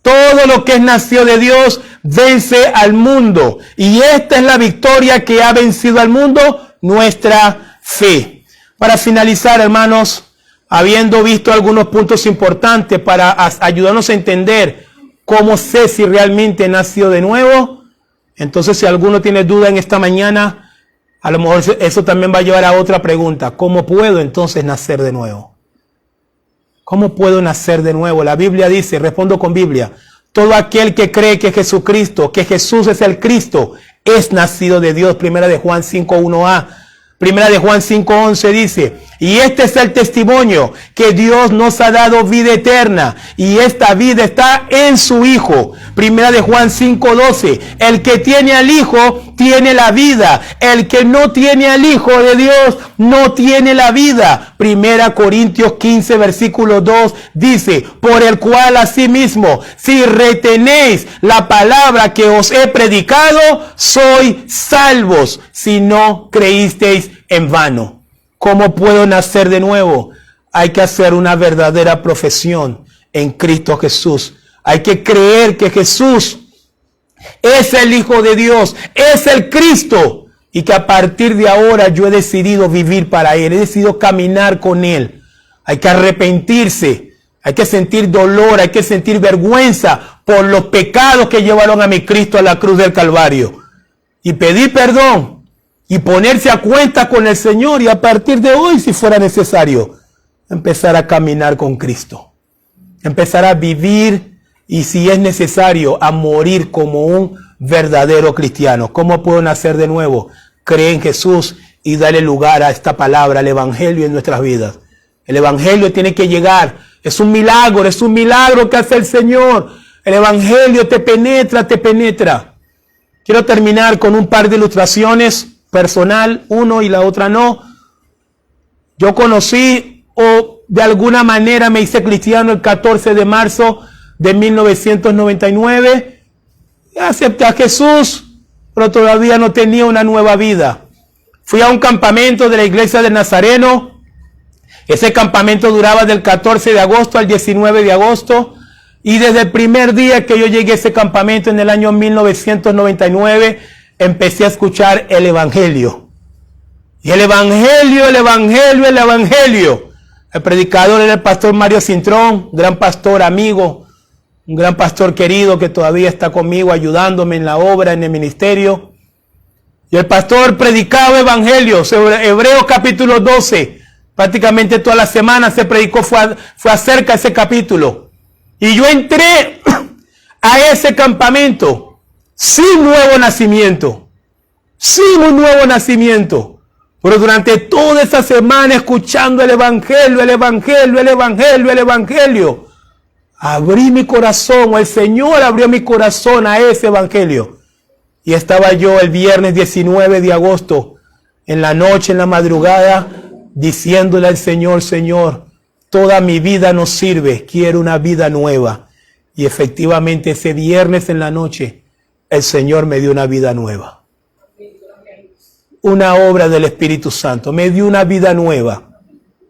Todo lo que es nacido de Dios vence al mundo. Y esta es la victoria que ha vencido al mundo, nuestra fe. Para finalizar, hermanos, habiendo visto algunos puntos importantes para ayudarnos a entender cómo sé si realmente nació de nuevo, entonces si alguno tiene duda en esta mañana, a lo mejor eso también va a llevar a otra pregunta. ¿Cómo puedo entonces nacer de nuevo? ¿Cómo puedo nacer de nuevo? La Biblia dice, respondo con Biblia, todo aquel que cree que Jesucristo, que Jesús es el Cristo, es nacido de Dios. Primera de Juan 5:1a. Primera de Juan 5:11 dice, y este es el testimonio, que Dios nos ha dado vida eterna, y esta vida está en su Hijo. Primera de Juan 5:12, el que tiene al Hijo tiene la vida, el que no tiene al Hijo de Dios no tiene la vida. Primera Corintios 15 versículo 2 dice, por el cual asimismo, si retenéis la palabra que os he predicado, sois salvos, si no creísteis en vano. ¿Cómo puedo nacer de nuevo? Hay que hacer una verdadera profesión en Cristo Jesús. Hay que creer que Jesús es el Hijo de Dios, es el Cristo, y que a partir de ahora yo he decidido vivir para Él, he decidido caminar con Él. Hay que arrepentirse, hay que sentir dolor, hay que sentir vergüenza por los pecados que llevaron a mi Cristo a la cruz del Calvario. Y pedir perdón y ponerse a cuenta con el Señor, y a partir de hoy, si fuera necesario, empezar a caminar con Cristo. Empezar a vivir, y si es necesario, a morir como un verdadero cristiano. ¿Cómo puedo nacer de nuevo? Cree en Jesús y dale lugar a esta palabra, al Evangelio en nuestras vidas. El Evangelio tiene que llegar. Es un milagro que hace el Señor. El Evangelio te penetra, te penetra. Quiero terminar con un par de ilustraciones personal, uno y la otra no. Yo conocí, o de alguna manera me hice cristiano el 14 de marzo de 1999. Acepté a Jesús, pero todavía no tenía una nueva vida. Fui a un campamento de la iglesia del Nazareno. Ese campamento duraba del 14 de agosto al 19 de agosto. Y desde el primer día que yo llegué a ese campamento en el año 1999, empecé a escuchar el Evangelio. Y el Evangelio. El predicador era el pastor Mario Cintrón, gran pastor amigo, un gran pastor querido que todavía está conmigo ayudándome en la obra, en el ministerio. Y el pastor predicaba Evangelio, Hebreos capítulo 12. Prácticamente toda la semana se predicó, fue acerca de ese capítulo. Y yo entré a ese campamento sin nuevo nacimiento. Pero durante toda esa semana escuchando el Evangelio, abrí mi corazón, o el Señor abrió mi corazón a ese Evangelio. Y estaba yo el viernes 19 de agosto, en la noche, en la madrugada, diciéndole al Señor: Señor, toda mi vida no sirve, quiero una vida nueva. Y efectivamente ese viernes en la noche, el Señor me dio una vida nueva. Una obra del Espíritu Santo, me dio una vida nueva.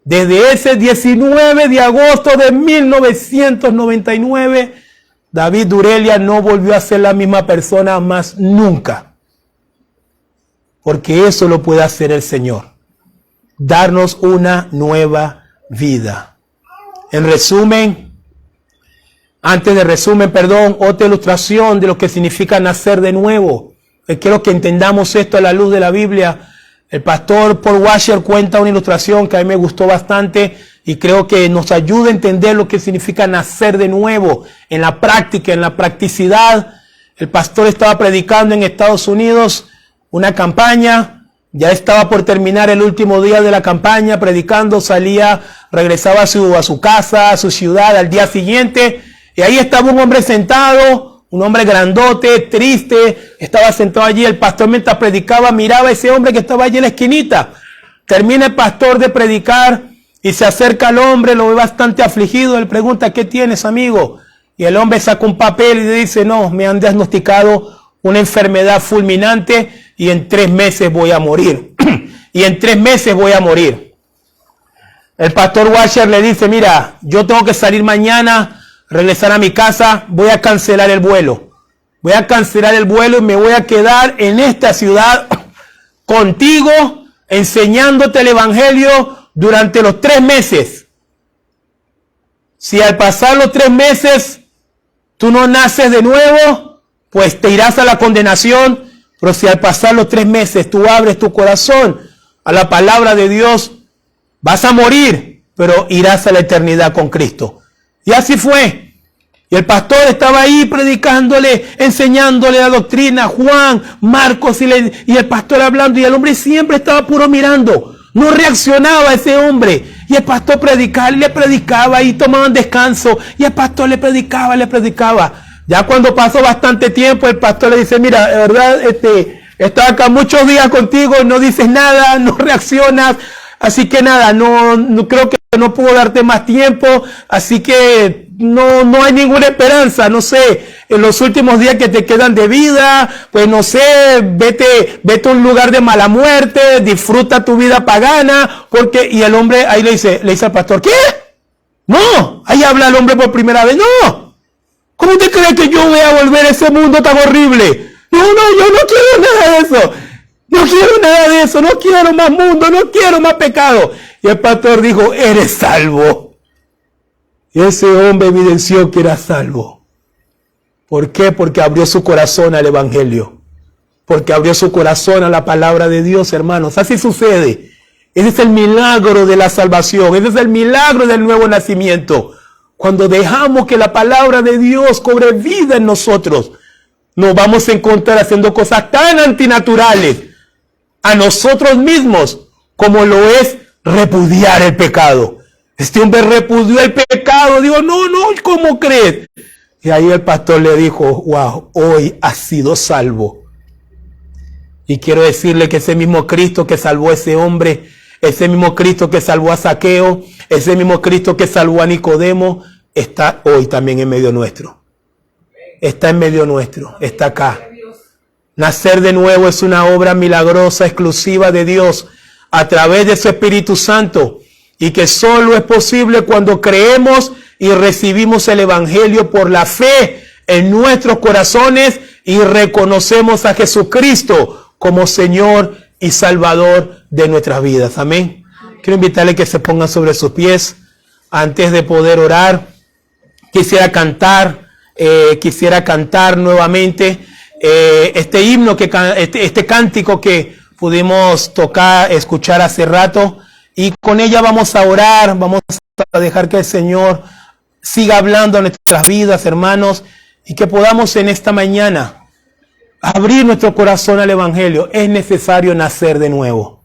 Desde ese 19 de agosto de 1999, David Durelia no volvió a ser la misma persona más nunca. Porque eso lo puede hacer el Señor. Darnos una nueva vida. En resumen, otra ilustración de lo que significa nacer de nuevo. Quiero que entendamos esto a la luz de la Biblia. El pastor Paul Washer cuenta una ilustración que a mí me gustó bastante y creo que nos ayuda a entender lo que significa nacer de nuevo en la práctica, en la practicidad. El pastor estaba predicando en Estados Unidos una campaña. Ya estaba por terminar el último día de la campaña predicando, regresaba a su casa, a su ciudad al día siguiente, y ahí estaba un hombre sentado, un hombre grandote, triste, estaba sentado allí. El pastor, mientras predicaba, miraba a ese hombre que estaba allí en la esquinita. Termina el pastor de predicar y se acerca al hombre, lo ve bastante afligido. Él pregunta: ¿qué tienes, amigo? Y el hombre saca un papel y le dice: no, me han diagnosticado una enfermedad fulminante y en 3 meses voy a morir. El pastor Washer le dice: mira, yo tengo que salir mañana, regresar a mi casa, voy a cancelar el vuelo. Y me voy a quedar en esta ciudad contigo, enseñándote el Evangelio durante los 3 meses. Si al pasar los 3 meses tú no naces de nuevo, pues te irás a la condenación. Pero si al pasar los 3 meses tú abres tu corazón a la palabra de Dios, vas a morir, pero irás a la eternidad con Cristo. Y así fue. Y el pastor estaba ahí predicándole, enseñándole la doctrina, Juan, Marcos, y el pastor hablando, y el hombre siempre estaba puro mirando. No reaccionaba ese hombre. Y el pastor le predicaba, y tomaban descanso. Y el pastor le predicaba. Ya cuando pasó bastante tiempo, el pastor le dice: mira, de verdad, estaba acá muchos días contigo, no dices nada, no reaccionas. Así que nada, no creo que no puedo darte más tiempo, así que no hay ninguna esperanza. No sé, en los últimos días que te quedan de vida, pues no sé, vete a un lugar de mala muerte, disfruta tu vida pagana, y el hombre ahí le dice al pastor: ¿qué? No, ahí habla el hombre por primera vez. No, ¿cómo te crees que yo voy a volver a ese mundo tan horrible? No, yo no quiero nada de eso. No quiero más mundo, no quiero más pecado. Y el pastor dijo: eres salvo. Y ese hombre evidenció que era salvo. ¿Por qué? Porque abrió su corazón al Evangelio. Porque abrió su corazón a la palabra de Dios, hermanos. Así sucede. Ese es el milagro de la salvación. Ese es el milagro del nuevo nacimiento. Cuando dejamos que la palabra de Dios cobre vida en nosotros, nos vamos a encontrar haciendo cosas tan antinaturales a nosotros mismos como lo es repudiar el pecado. Este hombre repudió el pecado. Digo, no, ¿cómo crees? Y ahí el pastor le dijo, wow, hoy has sido salvo. Y quiero decirle que ese mismo Cristo que salvó a ese hombre, ese mismo Cristo que salvó a Zaqueo, ese mismo Cristo que salvó a Nicodemo, está hoy también en medio nuestro. Está en medio nuestro, está acá. Nacer de nuevo es una obra milagrosa, exclusiva de Dios, a través de su Espíritu Santo, y que solo es posible cuando creemos y recibimos el Evangelio por la fe en nuestros corazones y reconocemos a Jesucristo como Señor y Salvador de nuestras vidas. Amén. Quiero invitarle que se pongan sobre sus pies. Antes de poder orar, quisiera cantar nuevamente este himno, este cántico que pudimos escuchar hace rato, y con ella vamos a orar, vamos a dejar que el Señor siga hablando a nuestras vidas, hermanos, y que podamos en esta mañana abrir nuestro corazón al Evangelio. Es necesario nacer de nuevo.